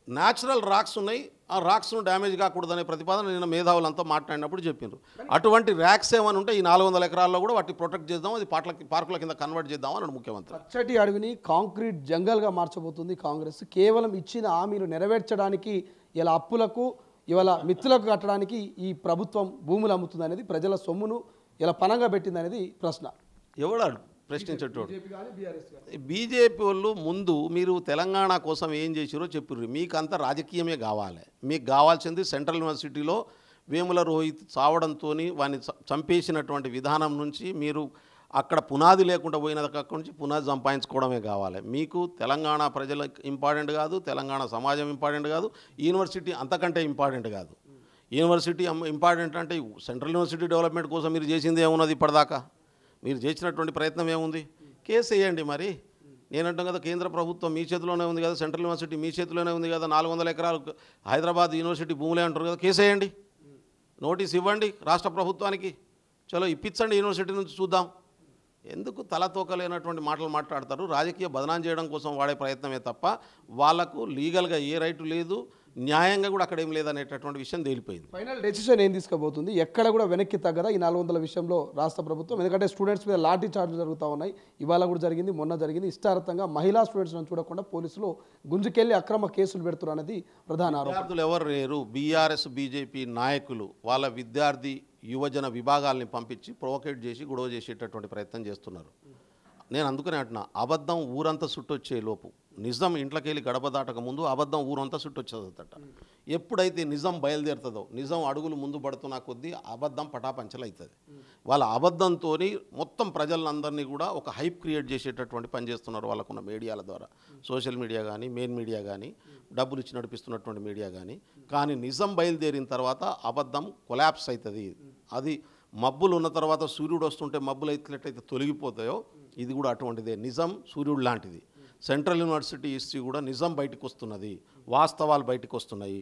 న్యాచురల్ రాక్స్ ఉన్నాయి, ఆ రాక్స్ను డ్యామేజ్ కాకూడదనే ప్రతిపాదన నిన్న మేధావులంతా మాట్లాడినప్పుడు చెప్పారు. అటువంటి ర్యాక్స్ ఏమైనా ఉంటే ఈ 400 ఎకరాల్లో కూడా వాటిని ప్రొటెక్ట్ చేద్దాం, అది పార్కుల కింద కన్వర్ట్ చేద్దాం అన్నాడు ముఖ్యమంత్రి. పచ్చటి అడవిని కాంక్రీట్ జంగల్గా మార్చబోతుంది కాంగ్రెస్. కేవలం ఇచ్చిన హామీలు నెరవేర్చడానికి ఇలా అప్పులకు ఇవాళ మిత్తులకు కట్టడానికి ఈ ప్రభుత్వం భూములు అమ్ముతుంది అనేది, ప్రజల సొమ్మును ఇలా పనంగా పెట్టింది అనేది ప్రశ్న. ఎవడాడు ప్రశ్నించేటోడు? బీజేపీ వాళ్ళు ముందు మీరు తెలంగాణ కోసం ఏం చేసిరో చెప్పారు. మీకు అంత రాజకీయమే కావాలి. మీకు కావాల్సింది సెంట్రల్ యూనివర్సిటీలో వేముల రోహిత్ చావడంతో వాడిని చంపేసినటువంటి విధానం నుంచి మీరు అక్కడ పునాది లేకుండా పోయిన అక్కడి నుంచి పునాది సంపాదించుకోవడమే కావాలి. మీకు తెలంగాణ ప్రజలకు ఇంపార్టెంట్ కాదు, తెలంగాణ సమాజం ఇంపార్టెంట్ కాదు, యూనివర్సిటీ అంతకంటే ఇంపార్టెంట్ కాదు. యూనివర్సిటీ ఇంపార్టెంట్ అంటే సెంట్రల్ యూనివర్సిటీ డెవలప్మెంట్ కోసం మీరు చేసింది ఏమున్నది? ఇప్పటిదాకా మీరు చేసినటువంటి ప్రయత్నం ఏముంది? కేసు వేయండి. మరి నేనంటాం కదా, కేంద్ర ప్రభుత్వం మీ చేతిలోనే ఉంది కదా, సెంట్రల్ యూనివర్సిటీ మీ చేతిలోనే ఉంది కదా, 400 ఎకరాలు హైదరాబాద్ యూనివర్సిటీ భూములే అంటారు కదా, కేసు వేయండి, నోటీస్ ఇవ్వండి రాష్ట్ర ప్రభుత్వానికి, చలో ఇప్పించండి యూనివర్సిటీ నుంచి చూద్దాం. ఎందుకు తలతోకలేనటువంటి మాటలు మాట్లాడతారు? రాజకీయ బదనాం చేయడం కోసం వాడే ప్రయత్నమే తప్ప వాళ్ళకు లీగల్గా ఏ రైటు లేదు, న్యాయంగా కూడా అక్కడ ఏం లేదనేటటువంటి విషయం తేలిపోయింది. ఫైనల్ డెసిషన్ ఏం తీసుకోబోతుంది? ఎక్కడ కూడా వెనక్కి తగ్గదా ఈ 400 విషయంలో రాష్ట్ర ప్రభుత్వం? ఎందుకంటే స్టూడెంట్స్ మీద లాఠీ చార్జ్ జరుగుతూ ఉన్నాయి, ఇవాళ కూడా జరిగింది, మొన్న జరిగింది. ఇష్టార్థంగా మహిళా స్టూడెంట్స్ను చూడకుండా పోలీసులు గుంజుకెళ్ళి అక్రమ కేసులు పెడుతున్నారు అనేది ప్రధాన ఆరోపణ. విద్యార్థులు ఎవరు లేరు, బీఆర్ఎస్ బీజేపీ నాయకులు వాళ్ళ విద్యార్థి యువజన విభాగాల్ని పంపించి ప్రొవోకేట్ చేసి గొడవ చేసేటటువంటి ప్రయత్నం చేస్తున్నారు. నేను అందుకనే అంటున్నా, అబద్ధం ఊరంతా చుట్టొచ్చే లోపు నిజం ఇంట్లోకి వెళ్ళి గడప దాటక ముందు అబద్ధం ఊరంతా చుట్టొచ్చేదట. ఎప్పుడైతే నిజం బయలుదేరుతుందో, నిజం అడుగులు ముందు పడుతున్న కొద్దీ అబద్ధం పటాపంచలు అవుతుంది. వాళ్ళ అబద్ధంతో మొత్తం ప్రజలందరినీ కూడా ఒక హైప్ క్రియేట్ చేసేటటువంటి పని చేస్తున్నారు వాళ్ళకున్న మీడియాల ద్వారా, సోషల్ మీడియా కానీ, మెయిన్ మీడియా కానీ, డబ్బులు ఇచ్చి నడిపిస్తున్నటువంటి మీడియా కానీ. కానీ నిజం బయలుదేరిన తర్వాత అబద్ధం కొలాప్స్ అవుతుంది. అది మబ్బులు ఉన్న తర్వాత సూర్యుడు వస్తుంటే మబ్బులు ఎట్లయితే తొలగిపోతాయో ఇది కూడా అటువంటిదే. నిజం సూర్యుడు లాంటిది. సెంట్రల్ యూనివర్సిటీ హిస్టరీ కూడా నిజం బయటకు వస్తున్నది, వాస్తవాలు బయటకు వస్తున్నాయి.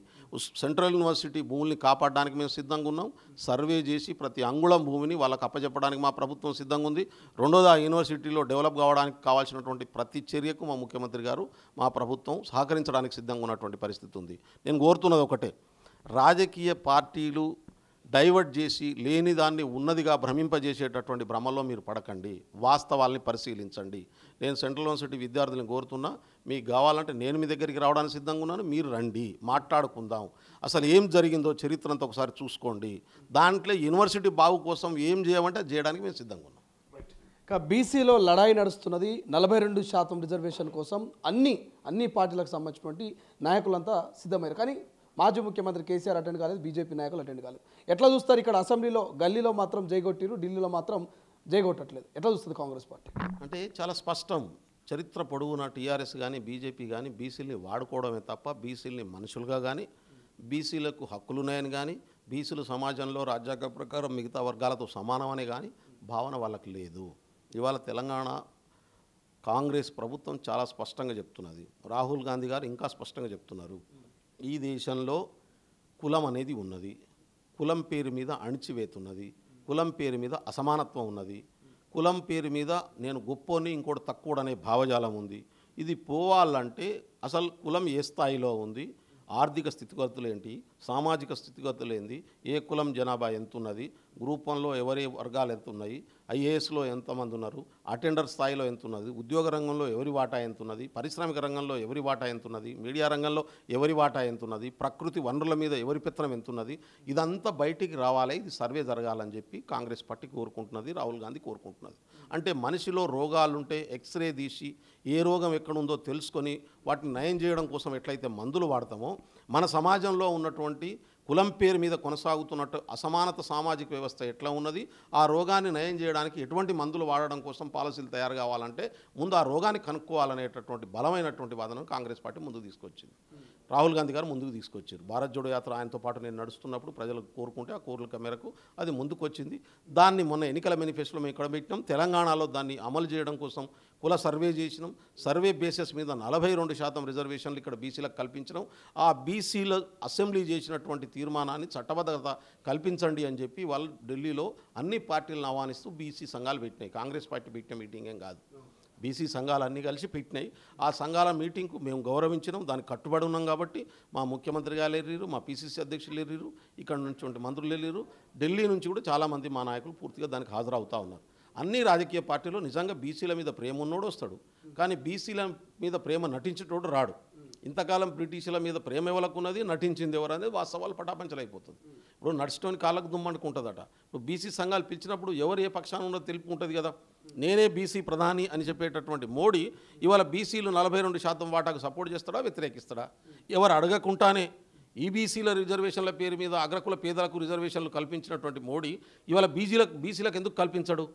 సెంట్రల్ యూనివర్సిటీ భూముల్ని కాపాడడానికి మేము సిద్ధంగా ఉన్నాం. సర్వే చేసి ప్రతి అంగుళం భూమిని వాళ్ళకి అప్పచెప్పడానికి మా ప్రభుత్వం సిద్ధంగా ఉంది. రెండోది, ఆ యూనివర్సిటీలో డెవలప్ కావడానికి కావాల్సినటువంటి ప్రతి చర్యకు మా ముఖ్యమంత్రి గారు, మా ప్రభుత్వం సహకరించడానికి సిద్ధంగా ఉన్నటువంటి పరిస్థితి ఉంది. నేను కోరుతున్నది ఒకటే, రాజకీయ పార్టీలు డైవర్ట్ చేసి లేని దాన్ని ఉన్నదిగా భ్రమింపజేసేటటువంటి భ్రమలో మీరు పడకండి, వాస్తవాల్ని పరిశీలించండి. నేను సెంట్రల్ యూనివర్సిటీ విద్యార్థులను కోరుతున్నా, మీకు కావాలంటే నేను మీ దగ్గరికి రావడానికి సిద్ధంగా ఉన్నాను, మీరు రండి, మాట్లాడుకుందాం. అసలు ఏం జరిగిందో చరిత్ర అంతా ఒకసారి చూసుకోండి. దాంట్లో యూనివర్సిటీ బాగు కోసం ఏం చేయమంటే చేయడానికి మేము సిద్ధంగా ఉన్నాం. ఇక బీసీలో లడాయి నడుస్తున్నది. 42% రిజర్వేషన్ కోసం అన్ని పార్టీలకు సంబంధించినటువంటి నాయకులంతా సిద్ధమయ్యారు. కానీ మాజీ ముఖ్యమంత్రి కేసీఆర్ అటెండ్ కాలేదు, బీజేపీ నాయకులు అటెండ్ కాలేదు. ఎట్లా చూస్తారు? ఇక్కడ అసెంబ్లీలో గల్లీలో మాత్రం జైగొట్టిరు, ఢిల్లీలో మాత్రం జైగొట్టట్లేదు. ఎట్లా చూస్తుంది కాంగ్రెస్ పార్టీ? అంటే చాలా స్పష్టం. చరిత్ర పొడవునా టీఆర్ఎస్ కానీ బీజేపీ కానీ బీసీలని వాడుకోవడమే తప్ప బీసీలని మనుషులుగా కానీ, బీసీలకు హక్కులున్నాయని కానీ, బీసీలు సమాజంలో రాజ్యాంగ ప్రకారం మిగతా వర్గాలతో సమానమని కానీ భావన వాళ్ళకి లేదు. ఇవాళ తెలంగాణ కాంగ్రెస్ ప్రభుత్వం చాలా స్పష్టంగా చెప్తున్నది. రాహుల్ గాంధీ గారు ఇంకా స్పష్టంగా చెప్తున్నారు, ఈ దేశంలో కులం అనేది ఉన్నది, కులం పేరు మీద అణిచివేతున్నది, కులం పేరు మీద అసమానత్వం ఉన్నది, కులం పేరు మీద నేను గొప్పోని ఇంకోటి తక్కువడనే భావజాలం ఉంది. ఇది పోవాలంటే అసలు కులం ఏ స్థాయిలో ఉంది, ఆర్థిక స్థితిగతులు ఏంటి, సామాజిక స్థితిగతులు ఏంటి, ఏ కులం జనాభా ఎంత ఉన్నది, గ్రూప్ 1లో ఎవరి వర్గాలు ఎంత ఉన్నాయి, ఐఏఎస్లో ఎంతమంది ఉన్నారు, అటెండర్ స్థాయిలో ఎంత ఉన్నది, ఉద్యోగ రంగంలో ఎవరి వాటా ఎంత ఉన్నది, పారిశ్రామిక రంగంలో ఎవరి వాటా ఎంత ఉన్నది, మీడియా రంగంలో ఎవరి వాటా ఎంత ఉన్నది, ప్రకృతి వనరుల మీద ఎవరి పెత్తనం ఎంత ఉన్నది, ఇదంతా బయటికి రావాలి. ఇది సర్వే జరగాలని చెప్పి కాంగ్రెస్ పార్టీ కోరుకుంటున్నది, రాహుల్ గాంధీ కోరుకుంటున్నది. అంటే మనిషిలో రోగాలుంటే ఎక్స్రే తీసి ఏ రోగం ఎక్కడుందో తెలుసుకొని వాటిని నయం చేయడం కోసం ఎట్లయితే మందులు వాడతామో, మన సమాజంలో ఉన్నటువంటి కులం పేరు మీద కొనసాగుతున్నట్టు అసమానత సామాజిక వ్యవస్థ ఎట్లా ఉన్నది, ఆ రోగాన్ని నయం చేయడానికి ఎటువంటి మందులు వాడడం కోసం పాలసీలు తయారు కావాలంటే ముందు ఆ రోగాన్ని కనుక్కోవాలనేటటువంటి బలమైనటువంటి వాదనను కాంగ్రెస్ పార్టీ ముందుకు తీసుకొచ్చింది. రాహుల్ గాంధీ గారు ముందుకు తీసుకొచ్చారు. భారత్ జోడో యాత్ర ఆయనతో పాటు నేను నడుస్తున్నప్పుడు ప్రజలకు కోరుకుంటే ఆ కోరిక మేరకు అది ముందుకు వచ్చింది. దాన్ని మొన్న ఎన్నికల మేనిఫెస్టోలో మేము ఇక్కడ పెట్టినాం. తెలంగాణలో దాన్ని అమలు చేయడం కోసం కుల సర్వే చేసినాం. సర్వే బేసిస్ మీద 42% రిజర్వేషన్లు ఇక్కడ బీసీలకు కల్పించినాం. ఆ బీసీల అసెంబ్లీ చేసినటువంటి తీర్మానాన్ని చట్టబద్ధత కల్పించండి అని చెప్పి వాళ్ళు ఢిల్లీలో అన్ని పార్టీలను ఆహ్వానిస్తూ బీసీ సంఘాలు పెట్టినాయి. కాంగ్రెస్ పార్టీ పెట్టిన మీటింగ్ ఏం కాదు. బీసీ సంఘాలన్నీ కలిసి పెట్టినాయి. ఆ సంఘాల మీటింగ్కు మేము గౌరవించినాం, దానికి కట్టుబడి ఉన్నాం. కాబట్టి మా ముఖ్యమంత్రి గారు వెళ్ళారు, మా పీసీసీ అధ్యక్షులు వెళ్ళారు, ఇక్కడ నుంచి మంత్రులు వెళ్ళారు, ఢిల్లీ నుంచి కూడా చాలామంది మా నాయకులు పూర్తిగా దానికి హాజరవుతూ ఉన్నారు. అన్ని రాజకీయ పార్టీలు నిజంగా బీసీల మీద ప్రేమ ఉన్నోడు వస్తాడు, కానీ బీసీల మీద ప్రేమ నటించేటోడు రాడు. ఇంతకాలం బ్రిటిషుల మీద ప్రేమ ఎవరికి ఉన్నది, నటించింది ఎవరు అనేది వాస్తవాలు పటాపంచలైపోతుంది. ఇప్పుడు నడుచుకొని కాళ్ళకు దుమ్మనుకుంటుందట. ఇప్పుడు బీసీ సంఘాలు పిలిచినప్పుడు ఎవరు ఏ పక్షాన ఉన్నదో తెలుపుకుంటుంది కదా. నేనే బీసీ ప్రధాని అని చెప్పేటటువంటి మోడీ ఇవాళ బీసీలు 42% వాటాకు సపోర్ట్ చేస్తాడా, వ్యతిరేకిస్తాడా? ఎవరు అడగకుండానే ఈబీసీల రిజర్వేషన్ల పేరు మీద అగ్రకుల పేదలకు రిజర్వేషన్లు కల్పించినటువంటి మోడీ ఇవాళ బీసీలకు ఎందుకు కల్పించడు?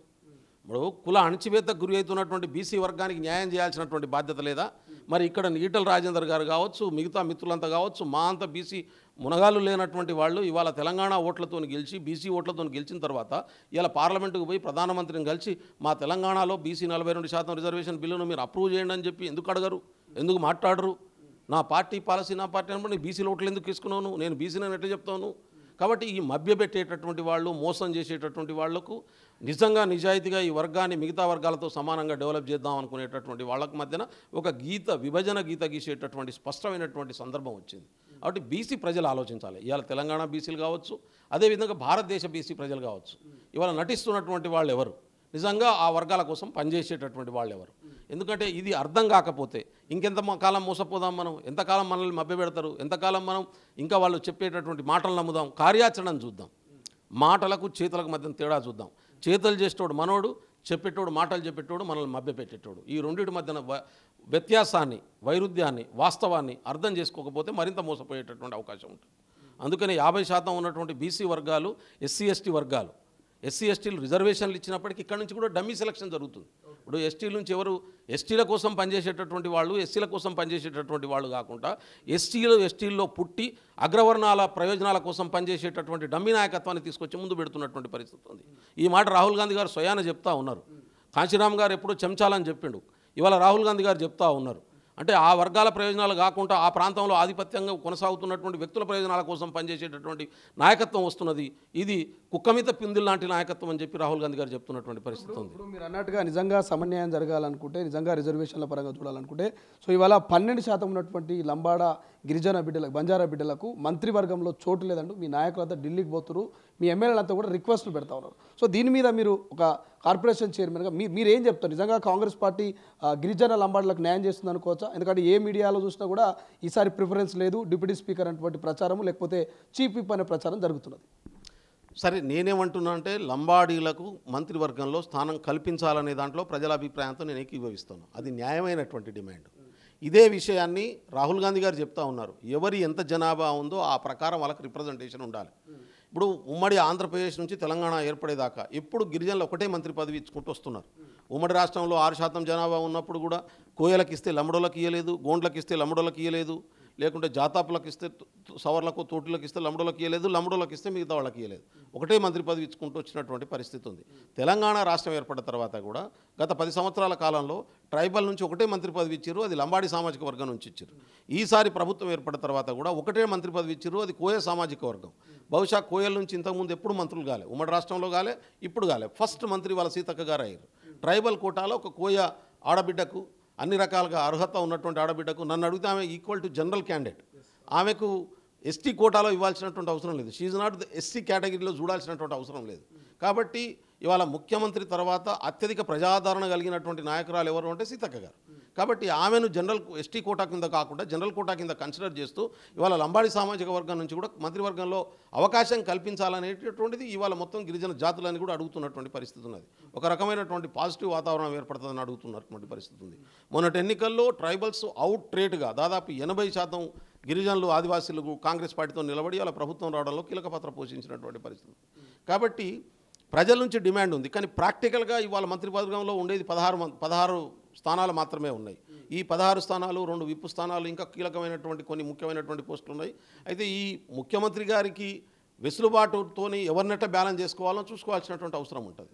ఇప్పుడు కుల అణచివేతకు గురి అవుతున్నటువంటి బీసీ వర్గానికి న్యాయం చేయాల్సినటువంటి బాధ్యత లేదా? మరి ఇక్కడ ఈటల రాజేందర్ గారు కావచ్చు, మిగతా మిత్రులంతా కావచ్చు, మా అంత బీసీ మునగాలు లేనటువంటి వాళ్ళు ఇవాళ తెలంగాణ ఓట్లతో గెలిచి బీసీ ఓట్లతో గెలిచిన తర్వాత ఇలా పార్లమెంటుకు పోయి ప్రధానమంత్రిని కలిసి మా తెలంగాణలో బీసీ 42% రిజర్వేషన్ బిల్లును మీరు అప్రూవ్ చేయండి అని చెప్పి ఎందుకు అడగరు, ఎందుకు మాట్లాడరు? నా పార్టీ పాలసీ నా పార్టీ అనుకుంటే బీసీల ఓట్లు ఎందుకు తీసుకున్నాను, నేను బీసీని ఎట్లా చెప్తాను? కాబట్టి ఈ మభ్యపెట్టేటటువంటి వాళ్ళు, మోసం చేసేటటువంటి వాళ్లకు నిజంగా నిజాయితీగా ఈ వర్గాన్ని మిగతా వర్గాలతో సమానంగా డెవలప్ చేద్దాం అనుకునేటటువంటి వాళ్ళకి మధ్యన ఒక విభజన గీత గీసేటటువంటి స్పష్టమైనటువంటి సందర్భం వచ్చింది. కాబట్టి బీసీ ప్రజలు ఆలోచించాలి. ఇవాళ తెలంగాణ బీసీలు కావచ్చు, అదేవిధంగా భారతదేశ బీసీ ప్రజలు కావచ్చు, ఇవాళ నటిస్తున్నటువంటి వాళ్ళు ఎవరు, నిజంగా ఆ వర్గాల కోసం పనిచేసేటటువంటి వాళ్ళు ఎవరు? ఎందుకంటే ఇది అర్థం కాకపోతే ఇంకెంత కాలం మోసపోదాం మనం? ఎంతకాలం మనల్ని మభ్యపెడతారు? ఎంతకాలం మనం ఇంకా వాళ్ళు చెప్పేటటువంటి మాటలు నమ్ముదాం? కార్యాచరణను చూద్దాం. మాటలకు చేతులకు మధ్య తేడా చూద్దాం. చేతులు చేసేటోడు మనోడు, చెప్పేటోడు మాటలు చెప్పేటోడు మనల్ని మభ్యపెట్టేటోడు. ఈ రెండింటి మధ్యన వ్యత్యాసాన్ని, వైరుధ్యాన్ని, వాస్తవాన్ని అర్థం చేసుకోకపోతే మరింత మోసపోయేటటువంటి అవకాశం ఉంటుంది. అందుకని 50% ఉన్నటువంటి బీసీ వర్గాలు, ఎస్సీ ఎస్టీ వర్గాలు, ఎస్సీ ఎస్టీలు రిజర్వేషన్లు ఇచ్చినప్పటికీ ఇక్కడ నుంచి కూడా డమ్మీ సెలక్షన్ జరుగుతుంది. ఇప్పుడు ఎస్టీల నుంచి ఎవరు ఎస్టీల కోసం పనిచేసేటటువంటి వాళ్ళు, ఎస్సీల కోసం పనిచేసేటటువంటి వాళ్ళు కాకుండా ఎస్టీల్లో పుట్టి అగ్రవర్ణాల ప్రయోజనాల కోసం పనిచేసేటటువంటి డమ్మీ నాయకత్వాన్ని తీసుకొచ్చి ముందు పెడుతున్నటువంటి పరిస్థితి ఉంది. ఈ మాట రాహుల్ గాంధీ గారు స్వయాన చెప్తా ఉన్నారు. కాంశీరామ్ గారు ఎప్పుడూ చెంచాలని చెప్పిండు, ఇవాళ రాహుల్ గాంధీ గారు చెప్తా ఉన్నారు. అంటే ఆ వర్గాల ప్రయోజనాలు కాకుండా ఆ ప్రాంతంలో ఆధిపత్యంగా కొనసాగుతున్నటువంటి వ్యక్తుల ప్రయోజనాల కోసం పనిచేసేటటువంటి నాయకత్వం వస్తున్నది. ఇది కుక్కమిత పిందులు లాంటి నాయకత్వం అని చెప్పి రాహుల్ గాంధీ గారు చెప్తున్నటువంటి పరిస్థితి ఉంది. ఇప్పుడు మీరు అన్నట్టుగా నిజంగా సమన్యాయం జరగాలనుకుంటే, నిజంగా రిజర్వేషన్ల పరంగా చూడాలనుకుంటే, సో ఇవాళ 12% ఉన్నటువంటి లంబాడ గిరిజన బిడ్డలకు, బంజారా బిడ్డలకు మంత్రివర్గంలో చోటు లేదంటూ మీ నాయకులంతా ఢిల్లీకి పోతున్నారు, మీ ఎమ్మెల్యేలంతా కూడా రిక్వెస్ట్లు పెడతా ఉన్నారు. సో దీని మీద మీరు ఒక కార్పొరేషన్ చైర్మన్గా మీరు ఏం చెప్తారు? నిజంగా కాంగ్రెస్ పార్టీ గిరిజన లంబాడలకు న్యాయం చేస్తుంది అనుకోవచ్చా? ఎందుకంటే ఏ మీడియాలో చూసినా కూడా ఈసారి ప్రిఫరెన్స్ లేదు, డిప్యూటీ స్పీకర్ అనేటువంటి ప్రచారం, లేకపోతే చీఫ్ విప్ అనే ప్రచారం జరుగుతున్నది. సరే, నేనేమంటున్నా అంటే లంబాడీలకు మంత్రివర్గంలో స్థానం కల్పించాలనే దాంట్లో ప్రజల అభిప్రాయంతో నేను ఏకీభవిస్తాను. అది న్యాయమైనటువంటి డిమాండ్. ఇదే విషయాన్ని రాహుల్ గాంధీ గారు చెప్తా ఉన్నారు. ఎవరి ఎంత జనాభా ఉందో ఆ ప్రకారం వాళ్ళకి రిప్రజెంటేషన్ ఉండాలి. ఇప్పుడు ఉమ్మడి ఆంధ్రప్రదేశ్ నుంచి తెలంగాణ ఏర్పడేదాకా ఎప్పుడు గిరిజనులు ఒకటే మంత్రి పదవి ఇచ్చుకుంటూ వస్తున్నారు. ఉమ్మడి రాష్ట్రంలో 6% జనాభా ఉన్నప్పుడు కూడా కోయలకు ఇస్తే లమ్మడోళ్ళకి ఇవ్వలేదు, గోండ్లకు ఇస్తే లమ్మడోళ్ళకి ఇవ్వలేదు, లేకుంటే జాతాపులకు ఇస్తే సవర్లకు తోటిలకు ఇస్తే లమ్మడోళ్ళకి ఇవ్వలేదు, లమ్మడోళ్ళకి ఇస్తే మిగతా వాళ్ళకి ఇవ్వలేదు. ఒకటే మంత్రి పదవి ఇచ్చుకుంటూ వచ్చినటువంటి పరిస్థితి ఉంది. తెలంగాణ రాష్ట్రం ఏర్పడిన తర్వాత కూడా గత 10 సంవత్సరాల కాలంలో ట్రైబల్ నుంచి ఒకటే మంత్రి పదవి ఇచ్చారు, అది లంబాడి సామాజిక వర్గం నుంచి ఇచ్చారు. ఈసారి ప్రభుత్వం ఏర్పడిన తర్వాత కూడా ఒకటే మంత్రి పదవి ఇచ్చారు, అది కోయ సామాజిక వర్గం. బహుశా కోయల నుంచి ఇంతకుముందు ఎప్పుడు మంత్రులు కాలే, ఉమ్మడి రాష్ట్రంలో కాలే, ఇప్పుడు కాలే. ఫస్ట్ మంత్రి వాళ్ళ సీతక్క గారు అయ్యారు. ట్రైబల్ కోటాలో ఒక కోయ ఆడబిడ్డకు, అన్ని రకాలుగా అర్హత ఉన్నటువంటి ఆడబిడ్డకు, నన్ను అడిగితే ఆమె ఈక్వల్ టు జనరల్ క్యాండిడేట్, ఆమెకు ఎస్టీ కోటాలో ఇవ్వాల్సినటువంటి అవసరం లేదు. షీఈ్ నాట్ ద ఎస్సీ కేటగిరీలో చూడాల్సినటువంటి అవసరం లేదు. కాబట్టి ఇవాళ ముఖ్యమంత్రి తర్వాత అత్యధిక ప్రజాదరణ కలిగినటువంటి నాయకురాలు ఎవరు అంటే సీతక్క గారు. కాబట్టి ఆమెను జనరల్ ఎస్టీ కోటా కింద కాకుండా జనరల్ కోటా కింద కన్సిడర్ చేస్తూ ఇవాళ లంబాడి సామాజిక వర్గం నుంచి కూడా మంత్రివర్గంలో అవకాశం కల్పించాలనేటటువంటిది ఇవాళ మొత్తం గిరిజన జాతులని కూడా అడుగుతున్నటువంటి పరిస్థితి ఉన్నది. ఒక రకమైనటువంటి పాజిటివ్ వాతావరణం ఏర్పడుతుందని అడుగుతున్నటువంటి పరిస్థితి ఉంది. మొన్నటి ఎన్నికల్లో ట్రైబల్స్ అవుట్ ట్రేట్గా దాదాపు 80% గిరిజనులు, ఆదివాసీలు కాంగ్రెస్ పార్టీతో నిలబడి అలా ప్రభుత్వం రావడంలో కీలక పాత్ర పోషించినటువంటి పరిస్థితి. కాబట్టి ప్రజల నుంచి డిమాండ్ ఉంది. కానీ ప్రాక్టికల్గా ఇవాళ మంత్రివర్గంలో ఉండేది 16 స్థానాలు మాత్రమే ఉన్నాయి. ఈ 16 స్థానాలు, 2 విప్ స్థానాలు, ఇంకా కీలకమైనటువంటి కొన్ని ముఖ్యమైనటువంటి పోస్టులు ఉన్నాయి. అయితే ఈ ముఖ్యమంత్రి గారికి వెసులుబాటుతోని ఎవరినట్ట బ్యాలెన్స్ చేసుకోవాలో చూసుకోవాల్సినటువంటి అవసరం ఉంటుంది.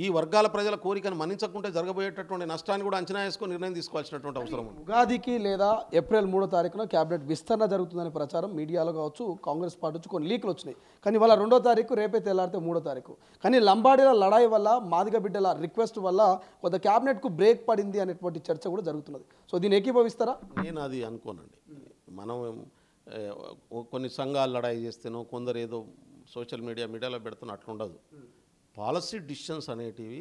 ఈ వర్గాల ప్రజల కోరికను మన్నించకుంటే జరగబోయేటటువంటి నష్టాన్ని కూడా అంచనా వేసుకొని నిర్ణయం తీసుకోవాల్సినటువంటి అవసరం ఉంది. ఉగాదికి లేదా ఏప్రిల్ 3వ తారీఖున క్యాబినెట్ విస్తరణ జరుగుతుందనే ప్రచారం మీడియాలో కావచ్చు, కాంగ్రెస్ పార్టీ నుంచి కొన్ని లీకులు వచ్చినాయి. కానీ వాళ్ళ 2వ తారీఖు రేపే తెల్లారితే 3వ తారీఖు. కానీ లంబాడీల లడాయి వల్ల, మాదిగ బిడ్డల రిక్వెస్ట్ వల్ల కొంత క్యాబినెట్కు బ్రేక్ పడింది అనేటువంటి చర్చ కూడా జరుగుతున్నది. సో దీన్ని ఏకీభవిస్తారా? నేను అది అనుకోనండి. మనం కొన్ని సంఘాలు లడాయి చేస్తేనో కొందరు ఏదో సోషల్ మీడియాలో పెడుతున్న అట్లుండదు. పాలసీ డిసిషన్స్ అనేటివి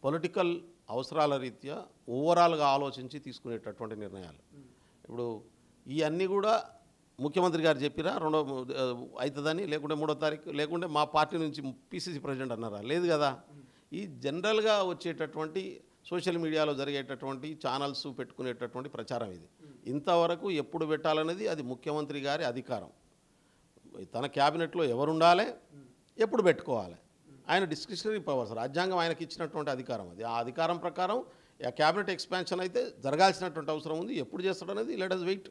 పొలిటికల్ అవసరాల రీత్యా ఓవరాల్గా ఆలోచించి తీసుకునేటటువంటి నిర్ణయాలు. ఇప్పుడు ఇవన్నీ కూడా ముఖ్యమంత్రి గారు చెప్పిరా 2 అవుతుందని, లేకుంటే 3వ తారీఖు, లేకుంటే మా పార్టీ నుంచి పిసిసి ప్రెసిడెంట్ అన్నారా? లేదు కదా. ఈ జనరల్గా వచ్చేటటువంటి సోషల్ మీడియాలో జరిగేటటువంటి ఛానల్స్ పెట్టుకునేటటువంటి ప్రచారం ఇది. ఇంతవరకు ఎప్పుడు పెట్టాలనేది అది ముఖ్యమంత్రి గారి అధికారం. తన క్యాబినెట్లో ఎవరు ఉండాలి, ఎప్పుడు పెట్టుకోవాలి, ఆయన డిస్క్రిషనరీ పవర్స్, రాజ్యాంగం ఆయనకి ఇచ్చినటువంటి అధికారం అది. ఆ అధికారం ప్రకారం ఆ క్యాబినెట్ ఎక్స్పాన్షన్ అయితే జరగాల్సినటువంటి అవసరం ఉంది. ఎప్పుడు చేస్తాడు అనేది లెట్ us వెయిట్.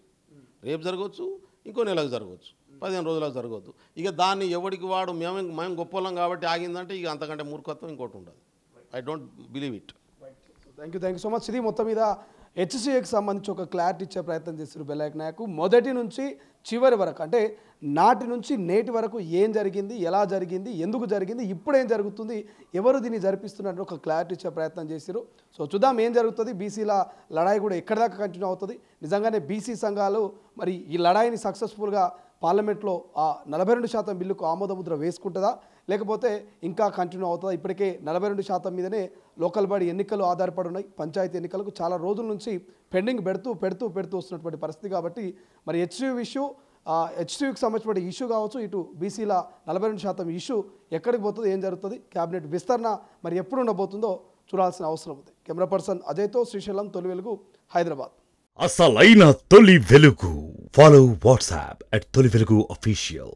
రేపు జరగవచ్చు, ఇంకో నెలకు జరగవచ్చు, 15 రోజులకు జరగవచ్చు. ఇక దాన్ని ఎవరికి వాడు మేము గొప్పలం కాబట్టి ఆగిందంటే ఇక అంతకంటే మూర్ఖత్వం ఇంకోటి ఉండదు. I don't believe it. Thank you so much. ఇది మొత్తం మీద హెచ్సిఏకి సంబంధించి ఒక క్లారిటీ ఇచ్చే ప్రయత్నం చేశారు బెల్లాయక్ నాయక్. మొదటి నుంచి చివరి వరకు, అంటే నాటి నుంచి నేటి వరకు ఏం జరిగింది, ఎలా జరిగింది, ఎందుకు జరిగింది, ఇప్పుడు ఏం జరుగుతుంది, ఎవరు దీన్ని జరిపిస్తున్నట్టు ఒక క్లారిటీ ఇచ్చే ప్రయత్నం చేశారు. సో చూద్దాం ఏం జరుగుతుంది. బీసీల లడాయి కూడా ఎక్కడి దాకా కంటిన్యూ అవుతుంది. నిజంగానే బీసీ సంఘాలు మరి ఈ లడాయిని సక్సెస్ఫుల్గా పార్లమెంట్లో ఆ 42% బిల్లుకు ఆమోదముద్ర వేసుకుంటుందా, లేకపోతే ఇంకా కంటిన్యూ అవుతుందా? ఇప్పటికే 42% మీదనే లోకల్ బాడీ ఎన్నికలు ఆధారపడి ఉన్నాయి. పంచాయతీ ఎన్నికలకు చాలా రోజుల నుంచి పెండింగ్ పెడుతూ వస్తున్నటువంటి పరిస్థితి. కాబట్టి మరి హెచ్సియుకి సంబంధించిన ఇష్యూ కావచ్చు, ఇటు బీసీల 42% ఇష్యూ ఎక్కడికి పోతుంది, ఏం జరుగుతుంది, క్యాబినెట్ విస్తరణ మరి ఎప్పుడు ఉండబోతుందో చూడాల్సిన అవసరం ఉంది. కెమెరా పర్సన్ అజయ్తో శ్రీశైలం, తొలి వెలుగు, హైదరాబాద్. అసలైన తొలి వెలుగు. ఫాలో వాట్సాప్ @తొలి వెలుగు official.